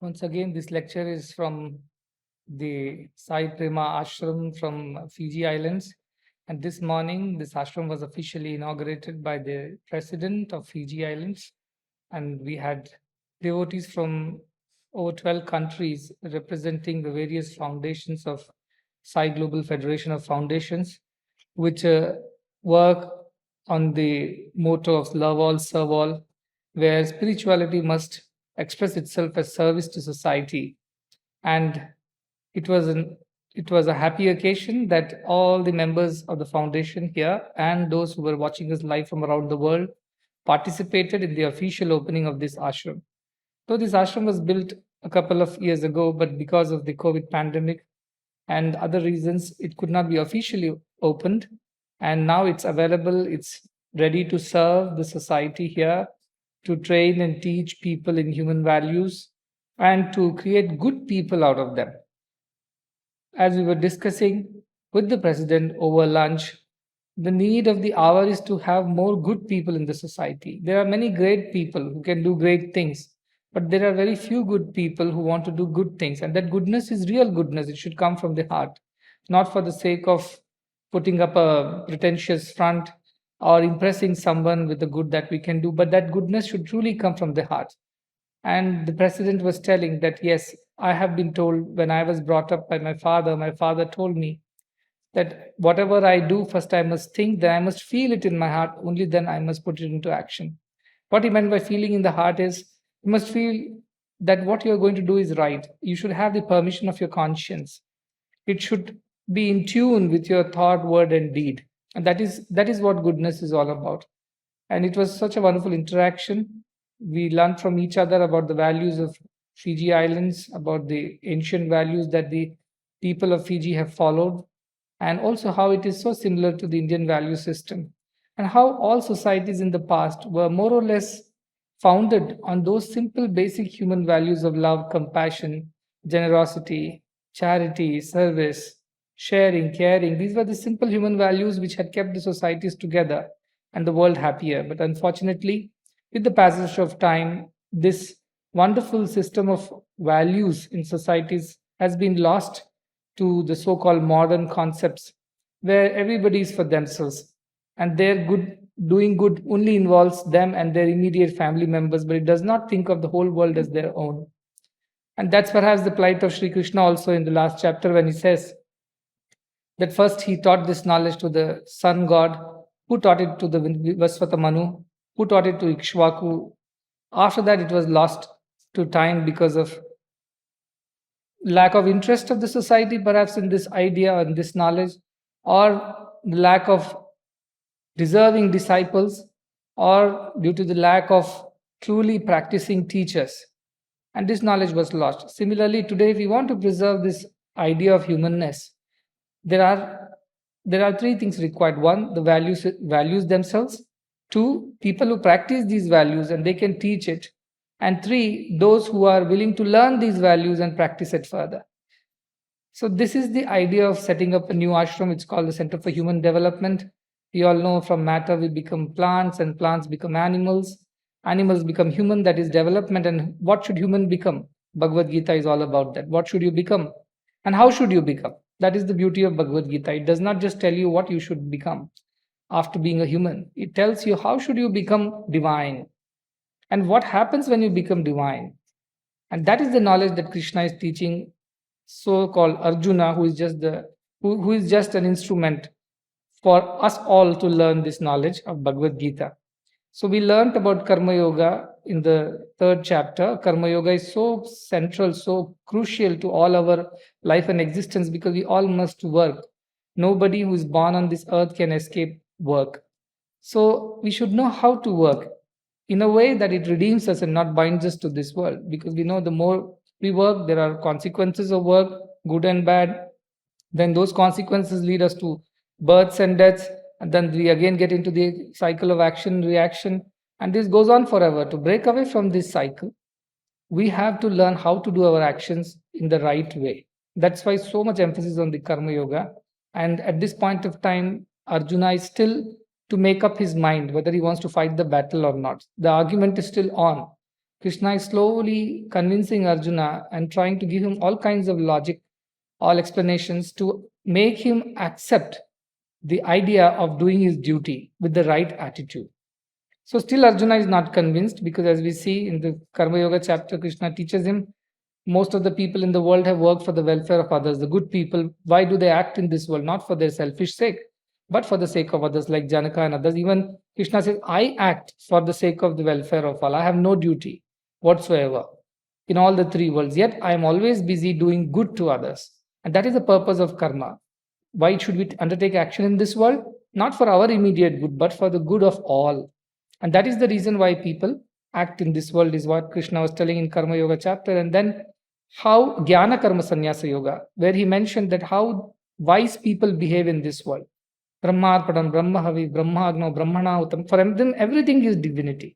Once again, this lecture is from the Sai Prema Ashram from Fiji Islands. And this morning, this ashram was officially inaugurated by the president of Fiji Islands. And we had devotees from over 12 countries representing the various foundations of Sai Global Federation of Foundations, which work on the motto of love all, serve all, where spirituality must express itself as service to society. And it was an it was a happy occasion that all the members of the foundation here and those who were watching us live from around the world participated in the official opening of this ashram. Though this ashram was built a couple of years ago, but because of the COVID pandemic and other reasons, it could not be officially opened. And now it's available, it's ready to serve the society here, to train and teach people in human values, and to create good people out of them. As we were discussing with the president over lunch, the need of the hour is to have more good people in the society. There are many great people who can do great things, but there are very few good people who want to do good things. And that goodness is real goodness. It should come from the heart, not for the sake of putting up a pretentious front or impressing someone with the good that we can do, but that goodness should truly come from the heart. And the president was telling that, yes, I have been told when I was brought up by my father told me that whatever I do, first I must think, then I must feel it in my heart, only then I must put it into action. What he meant by feeling in the heart is you must feel that what you're going to do is right. You should have the permission of your conscience. It should be in tune with your thought, word, and deed. And that is what goodness is all about. And it was such a wonderful interaction. We learned from each other about the values of Fiji Islands, about the ancient values that the people of Fiji have followed, and also how it is so similar to the Indian value system, and how all societies in the past were more or less founded on those simple basic human values of love, compassion, generosity, charity, service, sharing, caring. These were the simple human values which had kept the societies together and the world happier. But unfortunately, with the passage of time, this wonderful system of values in societies has been lost to the so called modern concepts where everybody is for themselves and their good doing good only involves them and their immediate family members, but it does not think of the whole world as their own. And that's perhaps the plight of Sri Krishna also in the last chapter when he says that first he taught this knowledge to the sun god, who taught it to the Vaswata Manu, who taught it to Ikshvaku. After that, it was lost to time because of lack of interest of the society, perhaps in this idea or in this knowledge, or lack of deserving disciples, or due to the lack of truly practicing teachers. And this knowledge was lost. Similarly, today, if we want to preserve this idea of humanness, there are three things required. One, the values themselves. Two, people who practice these values and they can teach it. And three, those who are willing to learn these values and practice it further. So this is the idea of setting up a new ashram. It's called the Center for Human Development. We all know from matter we become plants and plants become animals. Animals become human, that is development. And what should human become? Bhagavad Gita is all about that. What should you become? And how should you become? That is the beauty of Bhagavad Gita. It does not just tell you what you should become after being a human. It tells you how should you become divine and what happens when you become divine. And that is the knowledge that Krishna is teaching so-called Arjuna, who is just an instrument for us all to learn this knowledge of Bhagavad Gita. So we learned about Karma Yoga in the third chapter. Karma Yoga is so central, so crucial to all our life and existence because we all must work. Nobody who is born on this earth can escape work. So we should know how to work in a way that it redeems us and not binds us to this world, because we know the more we work, there are consequences of work, good and bad. Then those consequences lead us to births and deaths, and then we again get into the cycle of action reaction, and this goes on forever. To break away from this cycle, we have to learn how to do our actions in the right way. That's why so much emphasis on the Karma Yoga. And at this point of time, Arjuna is still to make up his mind whether he wants to fight the battle or not. The argument is still on. Krishna is slowly convincing Arjuna and trying to give him all kinds of logic, all explanations to make him accept the idea of doing his duty with the right attitude. So still Arjuna is not convinced, because as we see in the Karma Yoga chapter, Krishna teaches him most of the people in the world have worked for the welfare of others. The good people, why do they act in this world? Not for their selfish sake, but for the sake of others, like Janaka and others. Even Krishna says, I act for the sake of the welfare of all. I have no duty whatsoever in all the three worlds. Yet I am always busy doing good to others. And that is the purpose of karma. Why should we undertake action in this world? Not for our immediate good, but for the good of all. And that is the reason why people act in this world, is what Krishna was telling in Karma Yoga chapter. And then how jñāna karma sannyasa yoga, where he mentioned that how wise people behave in this world. Brahmarpadam, Brahmahavi, Brahmagno, Brahmanahutam. For them, everything is divinity.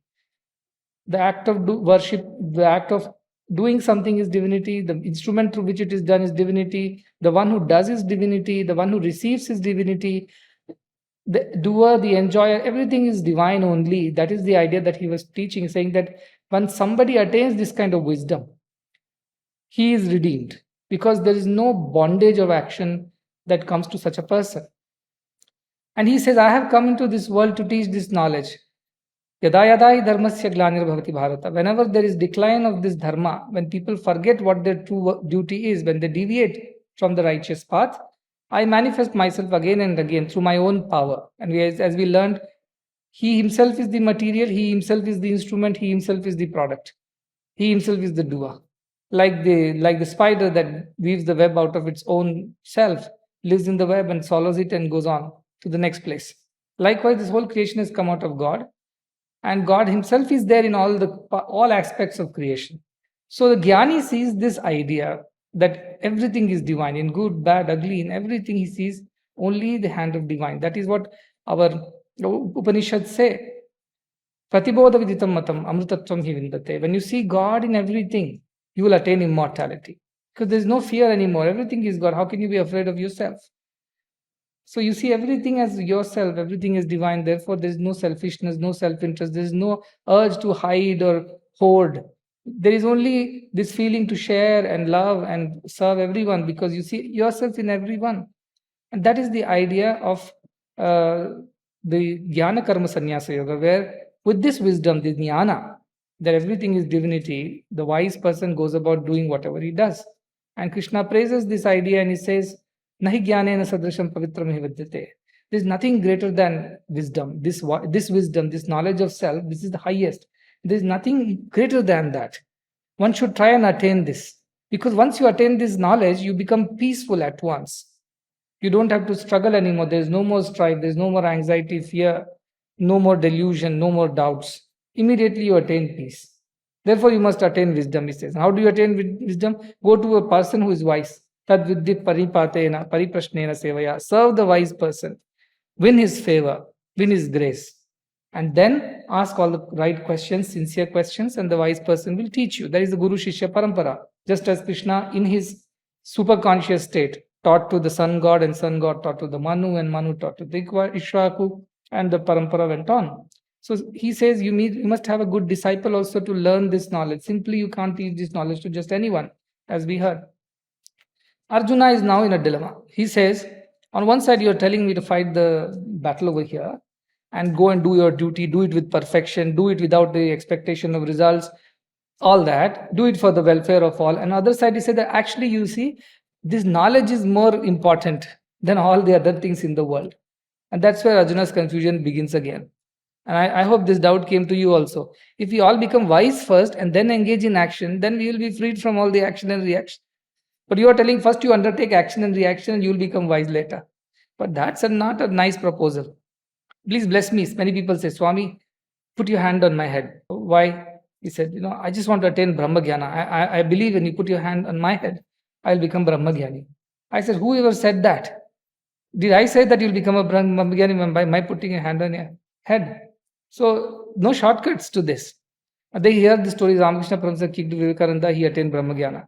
The act of worship, the act of doing something is divinity. The instrument through which it is done is divinity. The one who does is divinity. The one who receives is divinity. The doer, the enjoyer, everything is divine only. That is the idea that he was teaching, saying that when somebody attains this kind of wisdom, he is redeemed, because there is no bondage of action that comes to such a person. And he says, I have come into this world to teach this knowledge. Yada yada hi dharmasya glanirabhavati bharata. Whenever there is decline of this dharma, when people forget what their true duty is, when they deviate from the righteous path, I manifest myself again and again through my own power. And as we learned, he himself is the material, he himself is the instrument, he himself is the product. He himself is the doer. Like the spider that weaves the web out of its own self, lives in the web and swallows it and goes on to the next place. Likewise, this whole creation has come out of God, and God himself is there in all aspects of creation. So the jñāni sees this idea that everything is divine, in good, bad, ugly, in everything he sees only the hand of divine. That is what our Upanishads say. Pratibodha viditam matam amrutatvam hi vindate. When you see God in everything, you will attain immortality. Because there is no fear anymore. Everything is God. How can you be afraid of yourself? So you see everything as yourself. Everything is divine. Therefore, there is no selfishness, no self-interest. There is no urge to hide or hoard. There is only this feeling to share and love and serve everyone, because you see yourself in everyone. And that is the idea of the jñāna karma sannyasa yoga, where with this wisdom, the jñāna, that everything is divinity, the wise person goes about doing whatever he does. And Krishna praises this idea and he says, Nahi jnanena sadrisham pavitram hi vidyate. There is nothing greater than wisdom. This wisdom, this knowledge of self, this is the highest. There is nothing greater than that. One should try and attain this. Because once you attain this knowledge, you become peaceful at once. You don't have to struggle anymore. There is no more strife. There is no more anxiety, fear, no more delusion, no more doubts. Immediately you attain peace. Therefore, you must attain wisdom, he says. How do you attain wisdom? Go to a person who is wise. Tad viddit paripatena, pariprashnena sevaya. Serve the wise person. Win his favor. Win his grace. And then ask all the right questions, sincere questions, and the wise person will teach you. That is the Guru Shishya Parampara. Just as Krishna, in his superconscious state, taught to the sun god, and sun god taught to the Manu, and Manu taught to the Ishwaku, and the Parampara went on. So he says you must have a good disciple also to learn this knowledge. Simply you can't teach this knowledge to just anyone, as we heard. Arjuna is now in a dilemma. He says, on one side you're telling me to fight the battle over here and go and do your duty, do it with perfection, do it without the expectation of results, all that, do it for the welfare of all. And other side he said that actually you see, this knowledge is more important than all the other things in the world. And that's where Arjuna's confusion begins again. And I hope this doubt came to you also. If we all become wise first and then engage in action, then we will be freed from all the action and reaction. But you are telling first you undertake action and reaction and you will become wise later. But that's not a nice proposal. Please bless me. Many people say, Swami, put your hand on my head. Why? He said, I just want to attain brahmajñāna. I believe when you put your hand on my head, I'll become brahmajñāni. I said, whoever said that? Did I say that you'll become a brahmajñāni by my putting a hand on your head? So, no shortcuts to this. They hear the story, Ramakrishna Paramsa kicked Vivekananda, he attained brahmajñāna.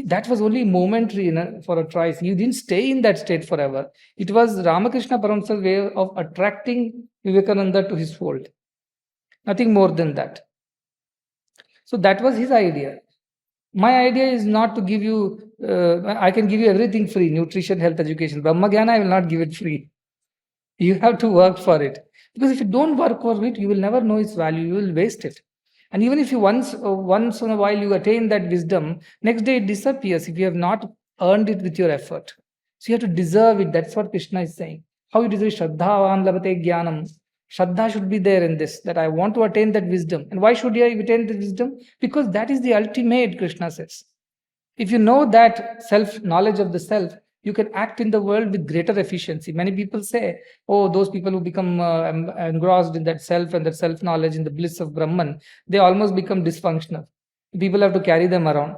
That was only momentary for a trice. He didn't stay in that state forever. It was Ramakrishna Paramsa's way of attracting Vivekananda to his fold. Nothing more than that. So that was his idea. My idea is not to give you, I can give you everything free, nutrition, health, education. Brahmajñāna, I will not give it free. You have to work for it. Because if you don't work for it, you will never know its value. You will waste it. And even if you once in a while you attain that wisdom, next day it disappears if you have not earned it with your effort. So you have to deserve it. That's what Krishna is saying. How you deserve Shraddhavan labate jnanam. Shraddha should be there in this, that I want to attain that wisdom. And why should I attain the wisdom? Because that is the ultimate, Krishna says. If you know that knowledge of the self, you can act in the world with greater efficiency. Many people say, oh, those people who become engrossed in that self and that self-knowledge, in the bliss of Brahman, they almost become dysfunctional. People have to carry them around.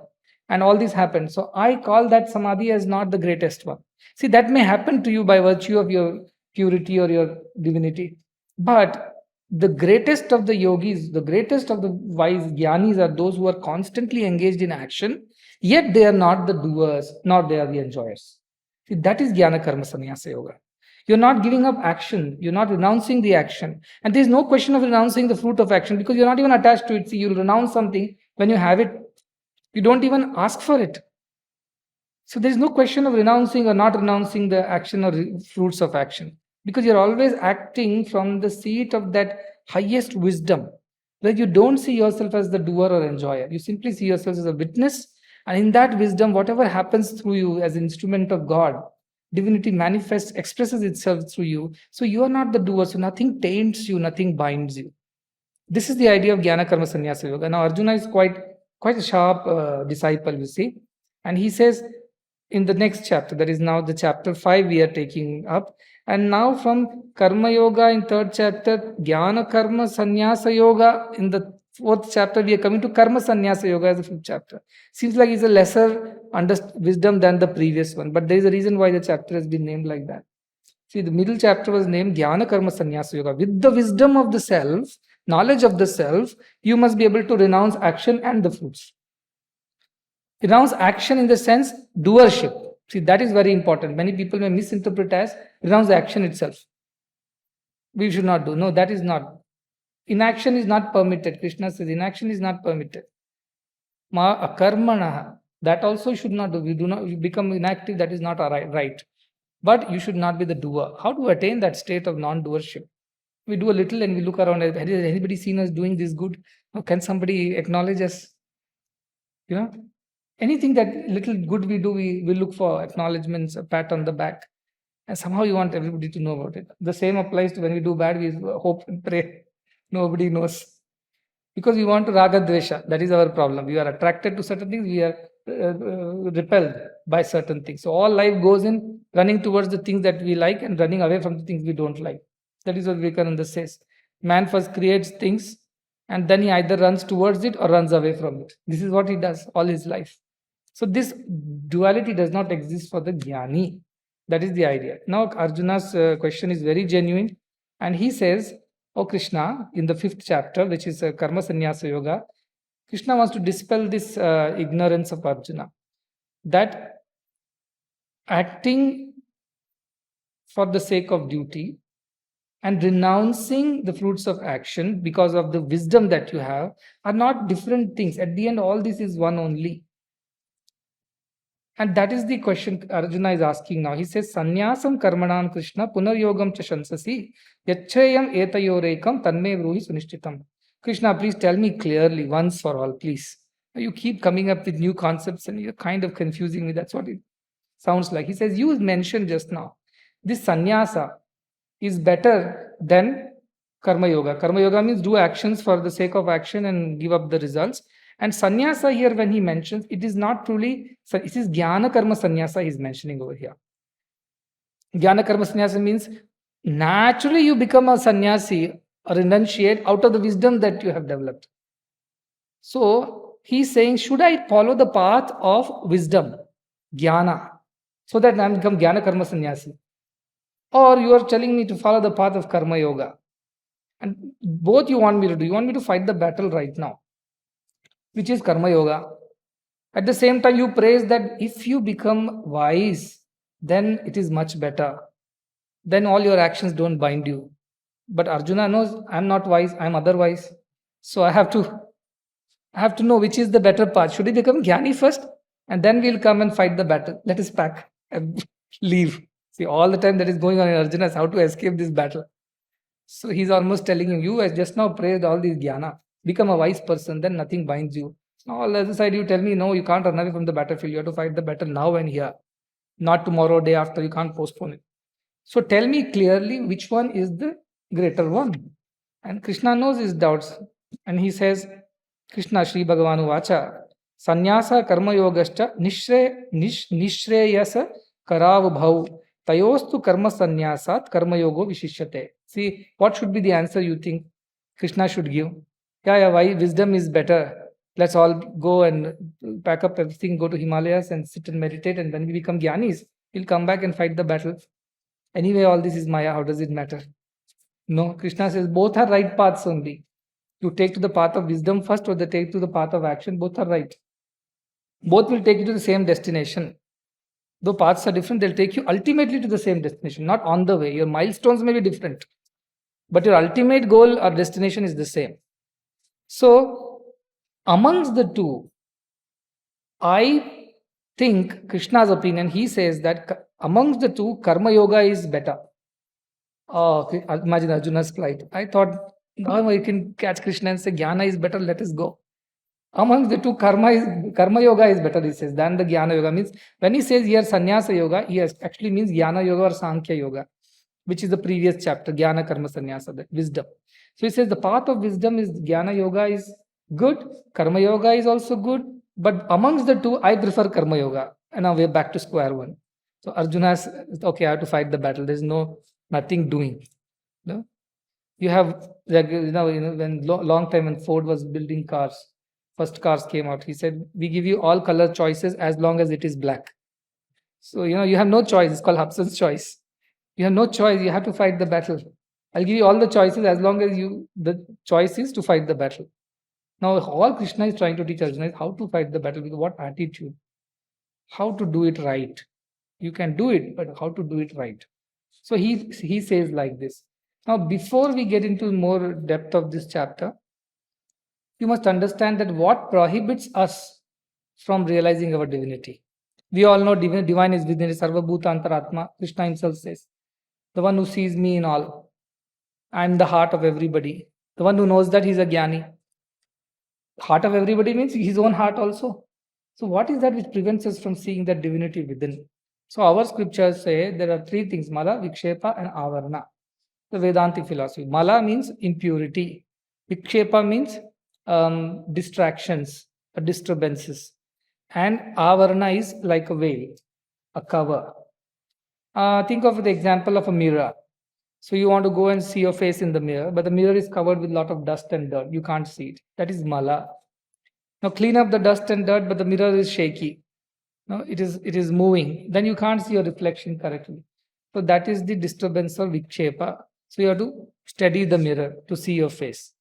And all this happens. So I call that samadhi as not the greatest one. See, that may happen to you by virtue of your purity or your divinity. But the greatest of the yogis, the greatest of the wise jñānis are those who are constantly engaged in action, yet they are not the doers, nor they are the enjoyers. See, that is jnāna karma sannyasa yoga. You're not giving up action, you're not renouncing the action. And there's no question of renouncing the fruit of action because you're not even attached to it. See, you'll renounce something when you have it, you don't even ask for it. So there's no question of renouncing or not renouncing the action or fruits of action. Because you're always acting from the seat of that highest wisdom, where you don't see yourself as the doer or enjoyer. You simply see yourself as a witness, and in that wisdom, whatever happens through you as an instrument of God, divinity manifests, expresses itself through you. So you are not the doer, so nothing taints you, nothing binds you. This is the idea of jnāna karma sannyasa yoga. Now Arjuna is quite a sharp disciple, you see, and he says in the next chapter, that is now the chapter 5 we are taking up. And now from Karma Yoga in 3rd chapter, Jnana Karma Sannyasa Yoga in the 4th chapter, we are coming to Karma Sannyasa Yoga as the 5th chapter. Seems like it's a lesser wisdom than the previous one, but there is a reason why the chapter has been named like that. See, the middle chapter was named Jnana Karma Sannyasa Yoga. With the wisdom of the self, knowledge of the self, you must be able to renounce action and the fruits. Renounce action in the sense doership. See, that is very important. Many people may misinterpret as renounce the action itself. We should not do. No, that is not. Inaction is not permitted. Krishna says inaction is not permitted. Ma akarmana. That also should not do. You become inactive. That is not right. But you should not be the doer. How to attain that state of non-doership? We do a little and we look around. Has anybody seen us doing this good? Or can somebody acknowledge us? You know? Anything that little good we do, we look for acknowledgements, a pat on the back. And somehow you want everybody to know about it. The same applies to when we do bad, we hope and pray. Nobody knows. Because we want to raga dvesha. That is our problem. We are attracted to certain things. We are repelled by certain things. So all life goes in running towards the things that we like and running away from the things we don't like. That is what Vivekananda says. Man first creates things and then he either runs towards it or runs away from it. This is what he does all his life. So this duality does not exist for the jñāni. That is the idea. Now Arjuna's question is very genuine. And he says, oh Krishna, in the 5th chapter, which is Karma Sannyasa Yoga, Krishna wants to dispel this ignorance of Arjuna. That acting for the sake of duty and renouncing the fruits of action because of the wisdom that you have are not different things. At the end, all this is one only. And that is the question Arjuna is asking now. He says, Sannyasam karmanam Krishna punaryogam cha shansasi yacchayam etayorekam tanme vruhi sunishchitam. Krishna, please tell me clearly once for all, please. You keep coming up with new concepts and you're kind of confusing me. That's what it sounds like. He says, you mentioned just now, this sannyasa is better than karma yoga. Karma yoga means do actions for the sake of action and give up the results. And sannyasa here, when he mentions, it is not truly, it is jnana karma sannyasa he's mentioning over here. Jnana karma sannyasa means naturally you become a sannyasi or renunciate out of the wisdom that you have developed. So he's saying, should I follow the path of wisdom, jnana, so that I become jnana karma sannyasi? Or you are telling me to follow the path of karma yoga? And both you want me to do. You want me to fight the battle right now, which is karma yoga. At the same time, you praise that if you become wise, then it is much better. Then all your actions don't bind you. But Arjuna knows, I'm not wise, I'm otherwise. So I have to I have to know which is the better path. Should he become jnani first? And then we'll come and fight the battle. Let us pack and leave. See, all the time that is going on in Arjuna is how to escape this battle. So he's almost telling him, you has just now praised all these jnana. Become a wise person, then nothing binds you. Now, on the other side, you tell me, no, you can't run away from the battlefield. You have to fight the battle now and here. Not tomorrow, day after. You can't postpone it. So tell me clearly which one is the greater one. And Krishna knows his doubts. And he says, Krishna Shri Bhagavanu Vacha, Sanyasa Karma Yogascha Nishreyasa Karav Bhav Tayostu Karma Sanyasat Karma Yogo Vishishyate. See, what should be the answer you think Krishna should give? Yeah, why wisdom is better. Let's all go and pack up everything, go to Himalayas and sit and meditate, and when we become jñānis, we'll come back and fight the battle. Anyway, all this is Maya. How does it matter? No, Krishna says both are right paths only. You take to the path of wisdom first or they take to the path of action, both are right. Both will take you to the same destination. Though paths are different, they'll take you ultimately to the same destination, not on the way. Your milestones may be different, but your ultimate goal or destination is the same. So, amongst the two, I think Krishna's opinion, he says that amongst the two, Karma Yoga is better. Oh, imagine Arjuna's plight. I thought, now I can catch Krishna and say, Jnana is better, let us go. Amongst the two, Karma Yoga is better, he says, than the Jnana Yoga. Means, when he says here Sannyasa Yoga, he actually means Jnana Yoga or Sankhya Yoga, which is the previous chapter, Jnana Karma Sannyasa, that wisdom. So he says the path of wisdom is Jnana Yoga is good, Karma Yoga is also good, but amongst the two, I prefer Karma Yoga. And now we're back to square one. So Arjuna says, okay, I have to fight the battle. There's nothing doing. No? You have, when long time when Ford was building cars, first cars came out, he said, we give you all color choices as long as it is black. So, you have no choice. It's called Hobson's choice. You have no choice. You have to fight the battle. I'll give you all the choices as long as the choice is to fight the battle. Now, all Krishna is trying to teach Arjuna is how to fight the battle with what attitude, how to do it right. You can do it, but how to do it right. So he says like this. Now, before we get into more depth of this chapter, you must understand that what prohibits us from realizing our divinity. We all know divine is within Sarva Bhuta Antaratma. Krishna himself says, the one who sees me in all. I am the heart of everybody. The one who knows that he is a jñāni. Heart of everybody means his own heart also. So what is that which prevents us from seeing that divinity within? So our scriptures say there are three things, Mala, Vikshepa and Avarana. The Vedantic philosophy. Mala means impurity. Vikshepa means distractions, disturbances. And Avarana is like a veil, a cover. Think of the example of a mirror. So you want to go and see your face in the mirror, but the mirror is covered with a lot of dust and dirt. You can't see it. That is Mala. Now clean up the dust and dirt, but the mirror is shaky. No, it is moving. Then you can't see your reflection correctly. So that is the disturbance of Vikshepa. So you have to steady the mirror to see your face.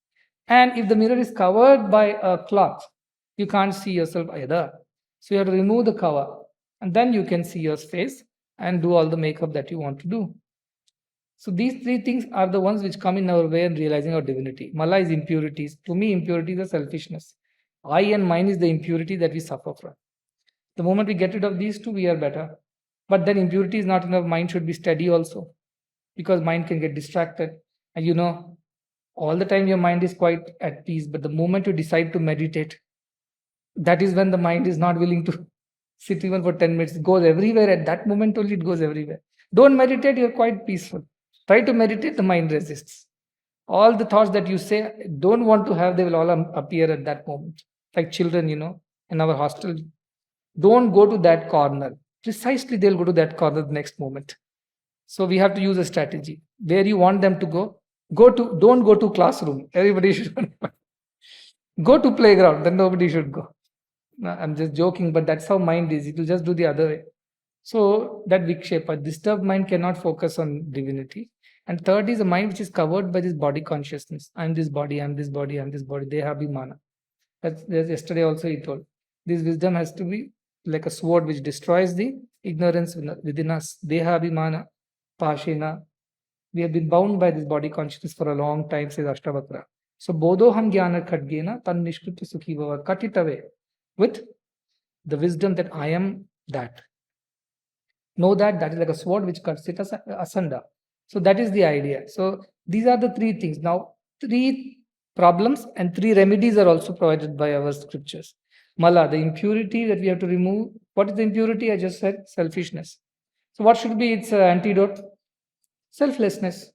And if the mirror is covered by a cloth, you can't see yourself either. So you have to remove the cover. And then you can see your face and do all the makeup that you want to do. So these three things are the ones which come in our way in realizing our divinity. Mala is impurities. To me, impurities are selfishness. I and mine is the impurity that we suffer from. The moment we get rid of these two, we are better. But then impurity is not enough. Mind should be steady also. Because mind can get distracted. And all the time your mind is quite at peace. But the moment you decide to meditate, that is when the mind is not willing to sit even for 10 minutes. It goes everywhere. At that moment only it goes everywhere. Don't meditate, you're quite peaceful. Try to meditate, the mind resists. All the thoughts that you say don't want to have, they will all appear at that moment. Like children, in our hostel. Don't go to that corner. Precisely, they'll go to that corner the next moment. So we have to use a strategy. Where you want them to go, don't go to classroom. Everybody should go to playground, then nobody should go. No, I'm just joking, but that's how mind is. It will just do the other way. So that Vikshepa, disturbed mind cannot focus on divinity. And third is a mind which is covered by this body consciousness. I'm this body, I'm this body, I'm this body. Dehabhimana. That's yesterday also he told. This wisdom has to be like a sword which destroys the ignorance within us. Dehabhimana, Pashena. We have been bound by this body consciousness for a long time, says Ashtavakra. So bodhoham jnana khadgena tan nishkritya sukhi bhava. Cut it away with the wisdom that I am that. Know that that is like a sword which cuts it asunder. So that is the idea. So these are the three things. Now, three problems and three remedies are also provided by our scriptures. Mala, the impurity that we have to remove. What is the impurity? I just said selfishness. So what should be its antidote? Selflessness.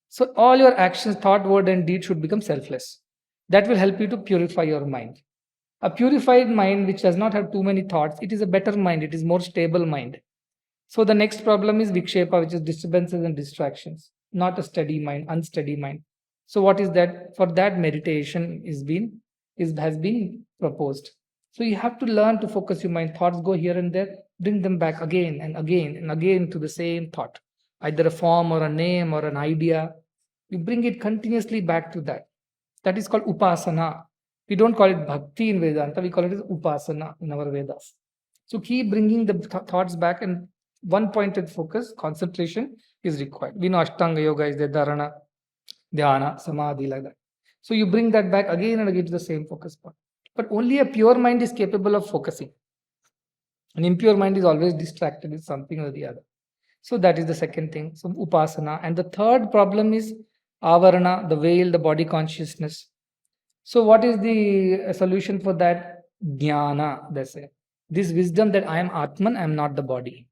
So all your actions, thought, word, and deed should become selfless. That will help you to purify your mind. A purified mind which does not have too many thoughts, it is a better mind, it is more stable mind. So the next problem is vikshepa, which is disturbances and distractions, not a steady mind, unsteady mind. So what is that? For that, meditation has been proposed. So you have to learn to focus your mind. Thoughts go here and there, bring them back again and again and again to the same thought, either a form or a name or an idea. You bring it continuously back to that. That is called upasana. We don't call it bhakti in Vedanta, we call it upasana in our Vedas. So keep bringing the thoughts back, and one pointed focus, concentration is required. We know Ashtanga Yoga is the dharana, dhyāna, samadhi, like that. So you bring that back again and again to the same focus point. But only a pure mind is capable of focusing. An impure mind is always distracted with something or the other. So that is the second thing, so upasana. And the third problem is avarana, the veil, the body consciousness. So what is the solution for that? Jnāna, they say. This wisdom that I am Atman, I am not the body.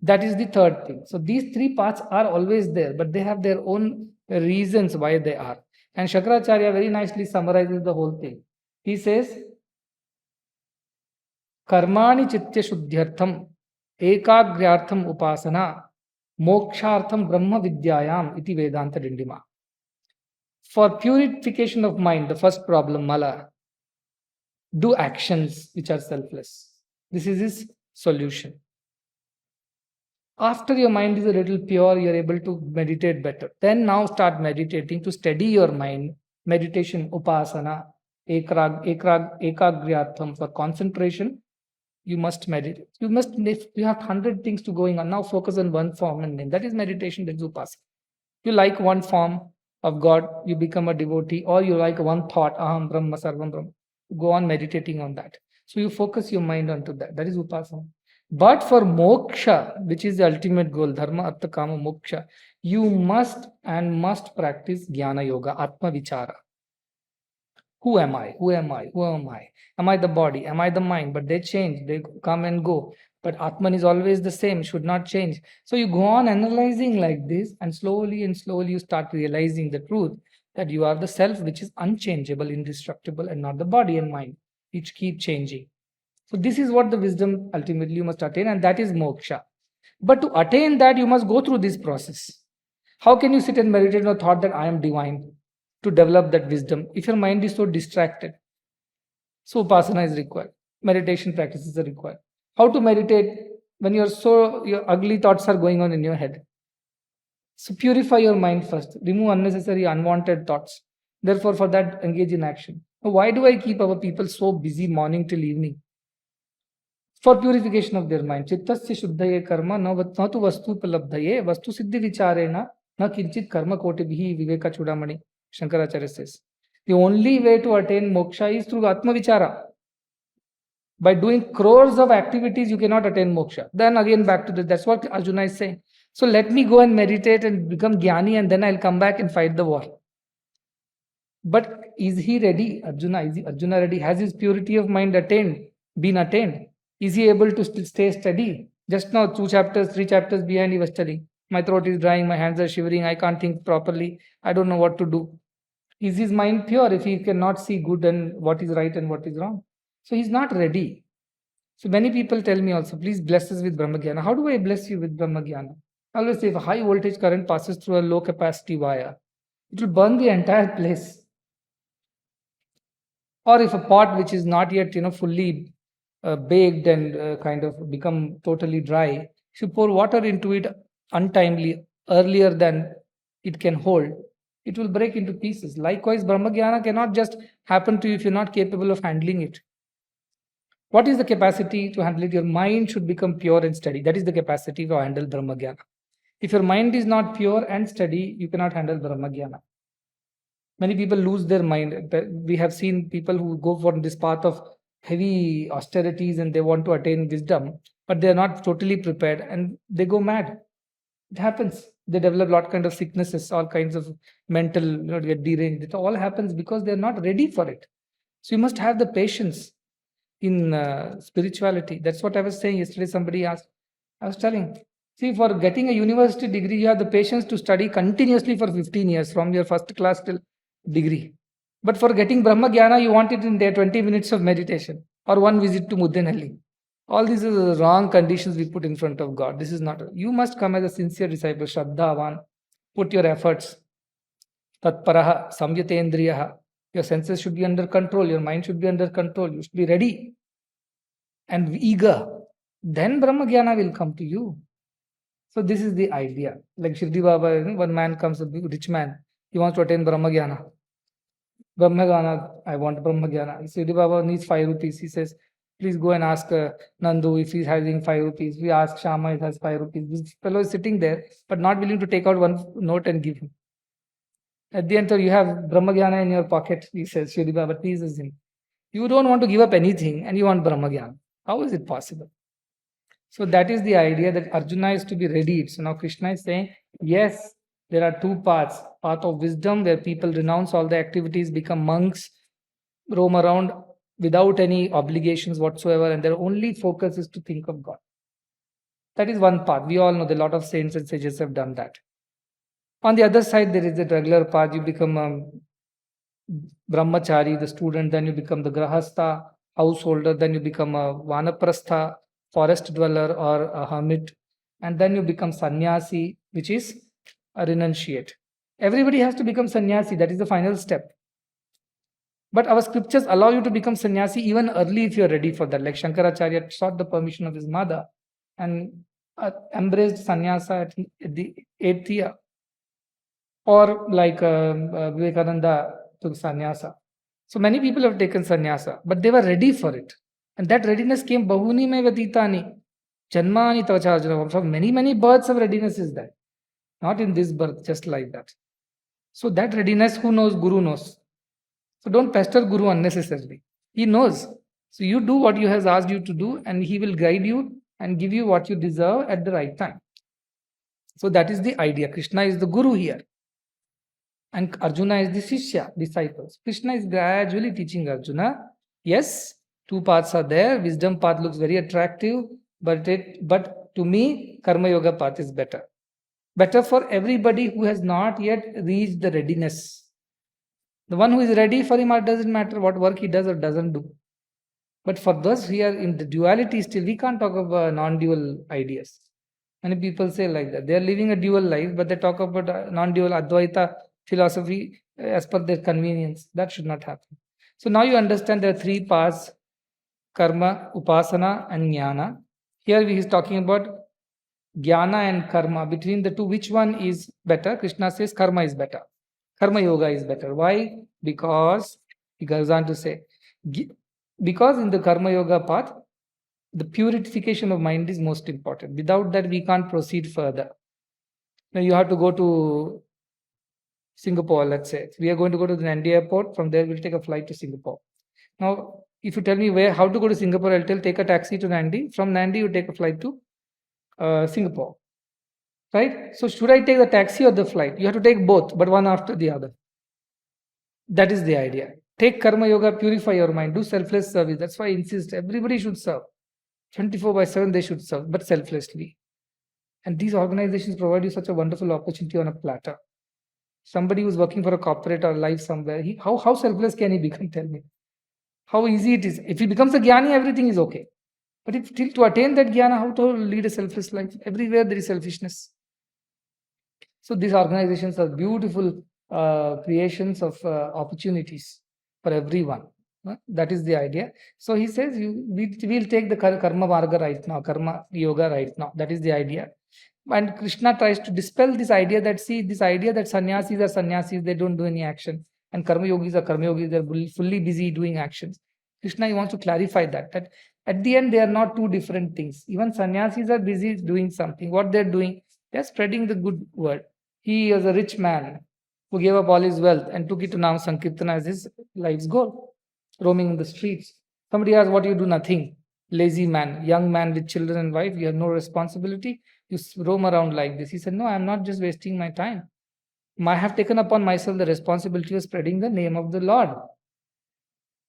That is the third thing. So these three parts are always there, but they have their own reasons why they are. And Shankaracharya very nicely summarizes the whole thing. He says, Karmani chitya shuddhyartham ekagrartham upasana mokshartham brahma vidyayam iti vedanta dindima. For purification of mind, the first problem, mala, do actions which are selfless. This is his solution. After your mind is a little pure, you are able to meditate better. Then now start meditating to steady your mind. Meditation, upasana, ekagrartham, for concentration. You must meditate. You have 100 things to going on. Now focus on one form and name. That is meditation, that is upasana. You like one form of God, you become a devotee, or you like one thought, aham brahma sarvam brahma. Go on meditating on that. So you focus your mind onto that. That is upasana. But for moksha, which is the ultimate goal, dharma, artha, kama, moksha, you must practice jnana yoga, atma vichara. Who am I? Who am I? Who am I? Am I the body? Am I the mind? But they change, they come and go. But Atman is always the same, should not change. So you go on analyzing like this, and slowly you start realizing the truth that you are the self which is unchangeable, indestructible, and not the body and mind, which keep changing. So this is what the wisdom ultimately you must attain, and that is moksha. But to attain that, you must go through this process. How can you sit and meditate on the thought that I am divine? To develop that wisdom, if your mind is so distracted. So upasana is required. Meditation practices are required. How to meditate when your ugly thoughts are going on in your head? So purify your mind first. Remove unnecessary, unwanted thoughts. Therefore, for that, engage in action. Now, why do I keep our people so busy morning till evening? For purification of their mind. Chittasya shuddhaye karma na tu vastu palabdhaye vastu siddhi vicharena na kinchit karma kotibhi viveka chudamani. Shankaracharya says. The only way to attain moksha is through atma vichara. By doing crores of activities, you cannot attain moksha. Then again back to this. That's what Arjuna is saying. So let me go and meditate and become jñāni, and then I'll come back and fight the war. But is he ready? Arjuna, is Arjuna ready? Has his purity of mind been attained? Is he able to still stay steady? Just now, 3 chapters behind, he was telling, my throat is drying, my hands are shivering, I can't think properly, I don't know what to do. Is his mind pure if he cannot see good and what is right and what is wrong? So he's not ready. So many people tell me also, please bless us with brahmajñāna. How do I bless you with brahmajñāna? I always say, if a high voltage current passes through a low capacity wire, it will burn the entire place. Or if a pot which is not yet fully baked and kind of become totally dry, if you pour water into it untimely, earlier than it can hold, it will break into pieces. Likewise, brahmajñāna cannot just happen to you if you're not capable of handling it. What is the capacity to handle it? Your mind should become pure and steady. That is the capacity to handle brahmajñāna. If your mind is not pure and steady, you cannot handle brahmajñāna. Many people lose their mind. We have seen people who go for this path of heavy austerities and they want to attain wisdom, but they are not totally prepared and they go mad. It happens. They develop lot kind of sicknesses, all kinds of mental, get deranged. It all happens because they are not ready for it. So you must have the patience in spirituality. That's what I was saying yesterday. Somebody asked, I was telling, see, for getting a university degree, you have the patience to study continuously for 15 years from your first class till degree. But for getting brahmajñāna, you want it in there 20 minutes of meditation or one visit to Muddenhalli. All these are the wrong conditions we put in front of God. This is not. You must come as a sincere disciple, Shraddhavan. Put your efforts. Tatparaha, samyatendriyaha. Your senses should be under control. Your mind should be under control. You should be ready and eager. Then brahmajñāna will come to you. So this is the idea. Like Shirdi Baba, one man comes, a rich man. He wants to attain brahmajñāna. Brahmajñāna, I want brahmajñāna. Shirdi Baba needs 5 rupees. He says, please go and ask Nandu if he's having 5 rupees. We ask Shama if he has 5 rupees. This fellow is sitting there, but not willing to take out one note and give him. At the end, you have brahmajñāna in your pocket, he says. Shirdi Baba teases him. You don't want to give up anything and you want brahmajñāna. How is it possible? So that is the idea that Arjuna is to be ready. So now Krishna is saying, yes, there are 2 paths. Path of wisdom, where people renounce all the activities, become monks, roam around without any obligations whatsoever, and their only focus is to think of God. That is one path. We all know that a lot of saints and sages have done that. On the other side, there is the regular path. You become a brahmachari, the student, then you become the grahastha, householder, then you become a vanaprastha, forest dweller or a hermit, and then you become sannyāsī, which is a renunciate. Everybody has to become sannyāsī. That is the final step. But our scriptures allow you to become sannyāsī even early if you are ready for that. Like Shankaracharya sought the permission of his mother and embraced sannyasa at the 8th year. Or like Vivekananda took sannyasa. So many people have taken sannyasa, but they were ready for it. And that readiness came bahuni me vatitani, janmani tavacha Arjuna. So many births of readiness is that. Not in this birth, just like that. So that readiness, who knows? Guru knows. So don't pester Guru unnecessarily. He knows. So you do what he has asked you to do and he will guide you and give you what you deserve at the right time. So that is the idea. Krishna is the Guru here. And Arjuna is the Shishya, disciples. Krishna is gradually teaching Arjuna. Yes, 2 paths are there. Wisdom path looks very attractive. But to me, Karma Yoga path is better. Better for everybody who has not yet reached the readiness. The one who is ready, for him, it doesn't matter what work he does or doesn't do. But for those who are in the duality still, we can't talk about non-dual ideas. Many people say like that. They are living a dual life, but they talk about non-dual Advaita philosophy as per their convenience. That should not happen. So now you understand there are 3 paths: karma, upasana, and jnana. Here he is talking about jñāna and karma. Between the 2, which one is better? Krishna says karma is better. Karma yoga is better. Why? Because, he goes on to say, because in the karma yoga path, the purification of mind is most important. Without that, we can't proceed further. Now you have to go to Singapore, let's say. We are going to go to the Nandi airport. From there, we'll take a flight to Singapore. Now, if you tell me how to go to Singapore, I'll tell, take a taxi to Nandi. From Nandi, you take a flight to Singapore. Right? So should I take the taxi or the flight? You have to take both, but one after the other. That is the idea. Take karma yoga, purify your mind, do selfless service. That's why I insist everybody should serve. 24/7 they should serve, but selflessly. And these organizations provide you such a wonderful opportunity on a platter. Somebody who's working for a corporate or life somewhere, how selfless can he become? Tell me. How easy it is. If he becomes a jñāni, everything is okay. But if to attain that jñāna, how to lead a selfless life? Everywhere there is selfishness. So these organizations are beautiful creations of opportunities for everyone. That is the idea. So he says, we'll take the karma marga right now, karma yoga right now. That is the idea. And Krishna tries to dispel this idea that sannyasis are sannyasis, they don't do any action. And karma yogis are karma yogis, they're fully busy doing actions. Krishna wants to clarify that at the end, they are not 2 different things. Even sannyasis are busy doing something. What they're doing, they're spreading the good word. He is a rich man. who gave up all his wealth and took it to Nam Sankirtana as his life's goal, roaming in the streets. Somebody asked, what do you do? Nothing. Lazy man, young man with children and wife, you have no responsibility. You roam around like this. He said, no, I'm not just wasting my time. I have taken upon myself the responsibility of spreading the name of the Lord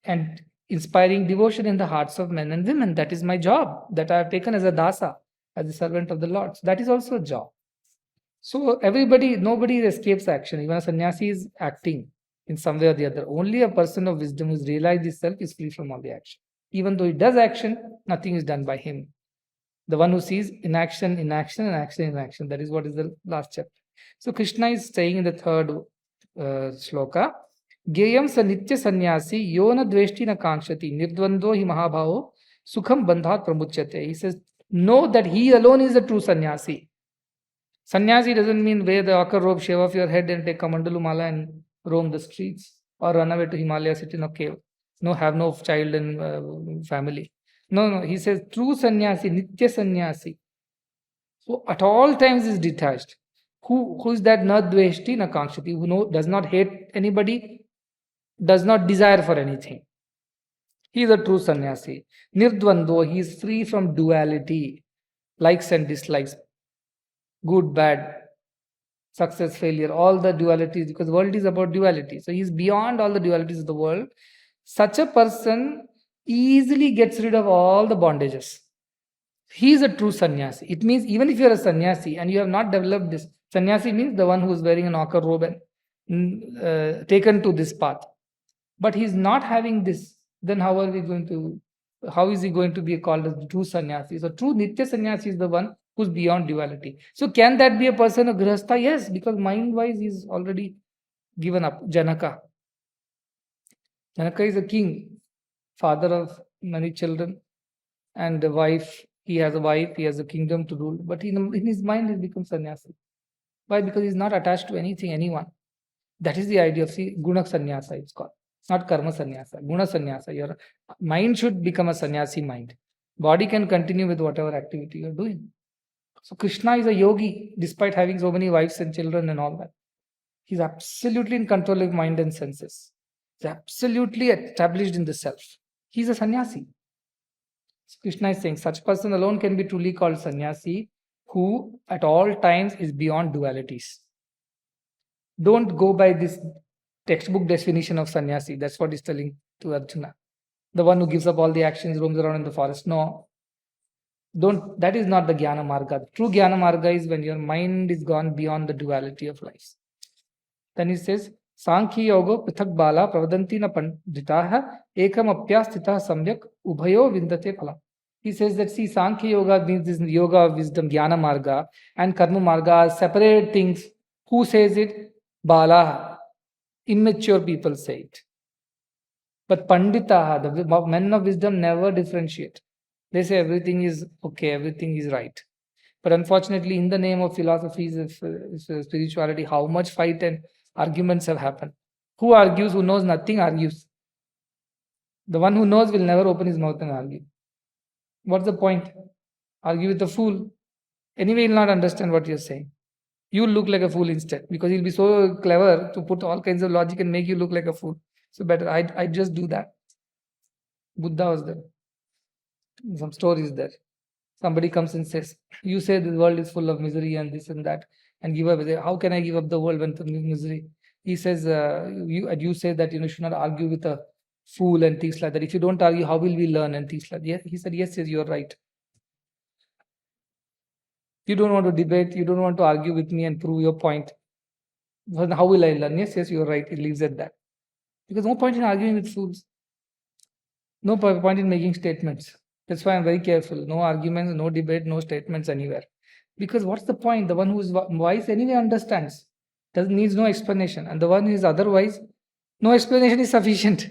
and inspiring devotion in the hearts of men and women. That is my job that I have taken as a dasa, as a servant of the Lord. So that is also a job. So nobody escapes action. Even a sannyasi is acting in some way or the other. Only a person of wisdom who has realized this self is free from all the action. Even though he does action, nothing is done by him. The one who sees inaction, inaction, and action, inaction. That is what is the last chapter. So Krishna is saying in the third shloka, Geyam sa nitya sannyāsī yona dveshti na kankshati nirdvando hi mahabhavo sukham bandhat pramuchyate. He says, know that he alone is the true sannyasi. Sannyasi doesn't mean wear the ochre robe, shave off your head and take kamandalu mala and roam the streets or run away to Himalaya, sit in a cave. No, have no child and family. No, he says true sannyasi, nitya sannyasi. So at all times is detached. Who is that? Na dveshti na kankshati, who does not hate anybody, does not desire for anything. He is a true sannyasi. Nirdvando, he is free from duality, likes and dislikes, good, bad, success, failure, all the dualities, because the world is about duality. So he is beyond all the dualities of the world. Such a person easily gets rid of all the bondages. He is a true sannyasi. It means even if you are a sannyasi and you have not developed this, sannyasi means the one who is wearing an ochre robe and taken to this path. But he is not having this, then how is he going to be called as true sannyasi? So true nitya sannyasi is the one who's beyond duality. So can that be a person of grihastha? Yes, because mind-wise he is already given up. Janaka. Janaka is a king, father of many children, and a wife. He has a wife, he has a kingdom to rule. But in his mind, he becomes sannyasi. Why? Because he's not attached to anything, anyone. That is the idea of, guna sannyasa, it's called. Not karma sannyasa, guna sannyasa. Your mind should become a sannyasi mind. Body can continue with whatever activity you're doing. So Krishna is a yogi, despite having so many wives and children and all that. He's absolutely in control of mind and senses. He's absolutely established in the self. He's a sannyasi. So Krishna is saying such person alone can be truly called sannyasi, who at all times is beyond dualities. Don't go by this textbook definition of sannyasi. That's what he's telling to Arjuna. The one who gives up all the actions, roams around in the forest. No. That is not the jñāna marga. The true jñāna marga is when your mind is gone beyond the duality of life. Then he says, Sankhya yoga prithak bala pravadanti na panditaha ekam apyastita samyak ubhayo vindate phala. He says that Sankhya yoga means this yoga of wisdom, jñāna marga, and karma marga are separate things. Who says it? Bala. Immature people say it. But panditaha, the men of wisdom, never differentiate. They say everything is okay, everything is right. But unfortunately, in the name of philosophies of spirituality, how much fight and arguments have happened. Who argues? Who knows nothing argues. The one who knows will never open his mouth and argue. What's the point? Argue with a fool. Anyway, he'll not understand what you're saying. You'll look like a fool instead, because he'll be so clever to put all kinds of logic and make you look like a fool. So better, I just do that. Buddha was there. Some stories there. Somebody comes and says, you say the world is full of misery and this and that, and give up. How can I give up the world when there is misery? He says, you say that you should not argue with a fool and things like that. If you don't argue, how will we learn and things like that? He said, yes, you're right. You don't want to debate, you don't want to argue with me and prove your point. Well, how will I learn? Yes, you're right. He leaves at that. Because no point in arguing with fools. No point in making statements. That's why I'm very careful. No arguments, no debate, no statements anywhere. Because what's the point? The one who is wise anyway understands. Needs no explanation. And the one who is otherwise, no explanation is sufficient.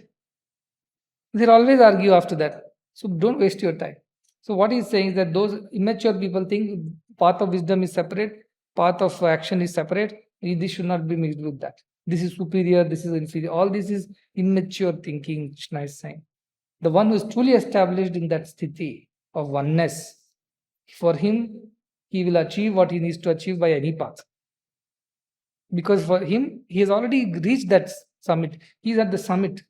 They'll always argue after that. So don't waste your time. So what he's saying is that those immature people think path of wisdom is separate, path of action is separate. This should not be mixed with that. This is superior, this is inferior. All this is immature thinking, Krishna is saying. The one who is truly established in that sthiti of oneness, for him, he will achieve what he needs to achieve by any path. Because for him, he has already reached that summit. He's at the summit.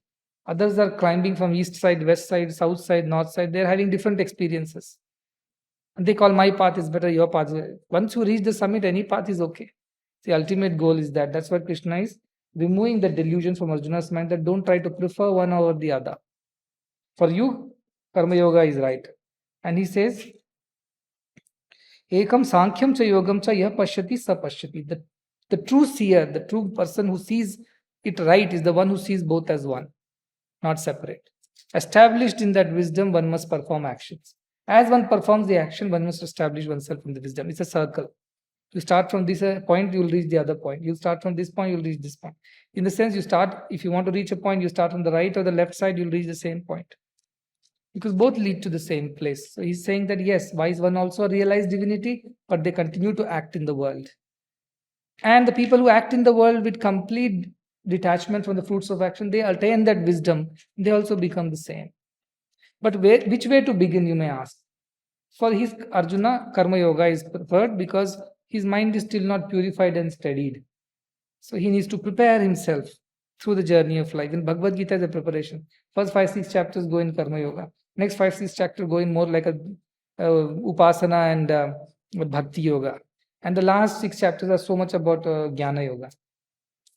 Others are climbing from east side, west side, south side, north side. They're having different experiences. And they call my path is better, your path is. Once you reach the summit, any path is okay. The ultimate goal is that. That's what Krishna is removing the delusion from Arjuna's mind, that don't try to prefer one over the other. For you, Karma Yoga is right. And he says, Ekam Sankyam cha Yogam cha yah pashyati sa pashyati. The true seer, the true person who sees it right is the one who sees both as one, not separate. Established in that wisdom, one must perform actions. As one performs the action, one must establish oneself in the wisdom. It's a circle. You start from this point, you will reach the other point. You start from this point, you will reach this point. In the sense, you start, if you want to reach a point, you start on the right or the left side, you'll reach the same point. Because both lead to the same place. So he's saying that yes, wise one also realize divinity, but they continue to act in the world. And the people who act in the world with complete detachment from the fruits of action, they attain that wisdom. They also become the same. But which way to begin, you may ask? For his Arjuna, Karma Yoga is preferred because his mind is still not purified and steadied. So he needs to prepare himself through the journey of life. In Bhagavad Gita is a preparation. First 5-6 chapters go in Karma Yoga. Next 5-6 chapters go in more like a Upasana and Bhakti Yoga. And the last 6 chapters are so much about Jnana Yoga.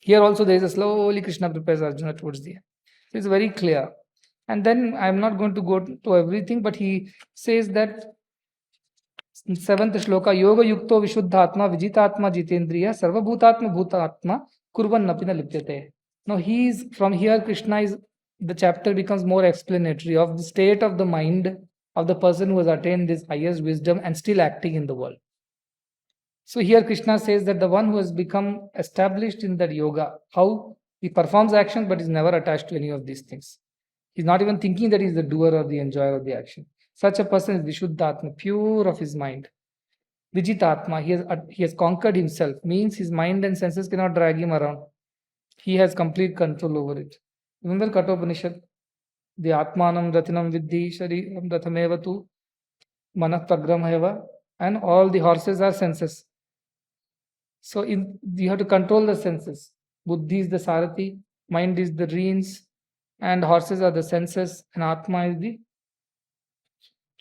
Here also there is a slowly Krishna prepares Arjuna towards the end. So it's very clear. And then I'm not going to go to everything, but he says that in 7th shloka, Yoga Yukto Vishuddhatma Vijitatma Jitendriya Sarvabhutatma Bhutatma Kurvan Napina Lipyate. Now from here, Krishna is, the chapter becomes more explanatory of the state of the mind of the person who has attained this highest wisdom and still acting in the world. So here Krishna says that the one who has become established in that yoga, how he performs action but is never attached to any of these things. He's not even thinking that he's the doer or the enjoyer of the action. Such a person is Vishuddhatma, pure of his mind. Vijitatma, he has conquered himself, means his mind and senses cannot drag him around. He has complete control over it. Remember Kathopanishad? The Atmanam Ratinam Vidhi Shariram Rathamevatu Manah Pragramheva, and all the horses are senses. So you have to control the senses. Buddhi is the Sarathi, mind is the reins, and horses are the senses, and Atma is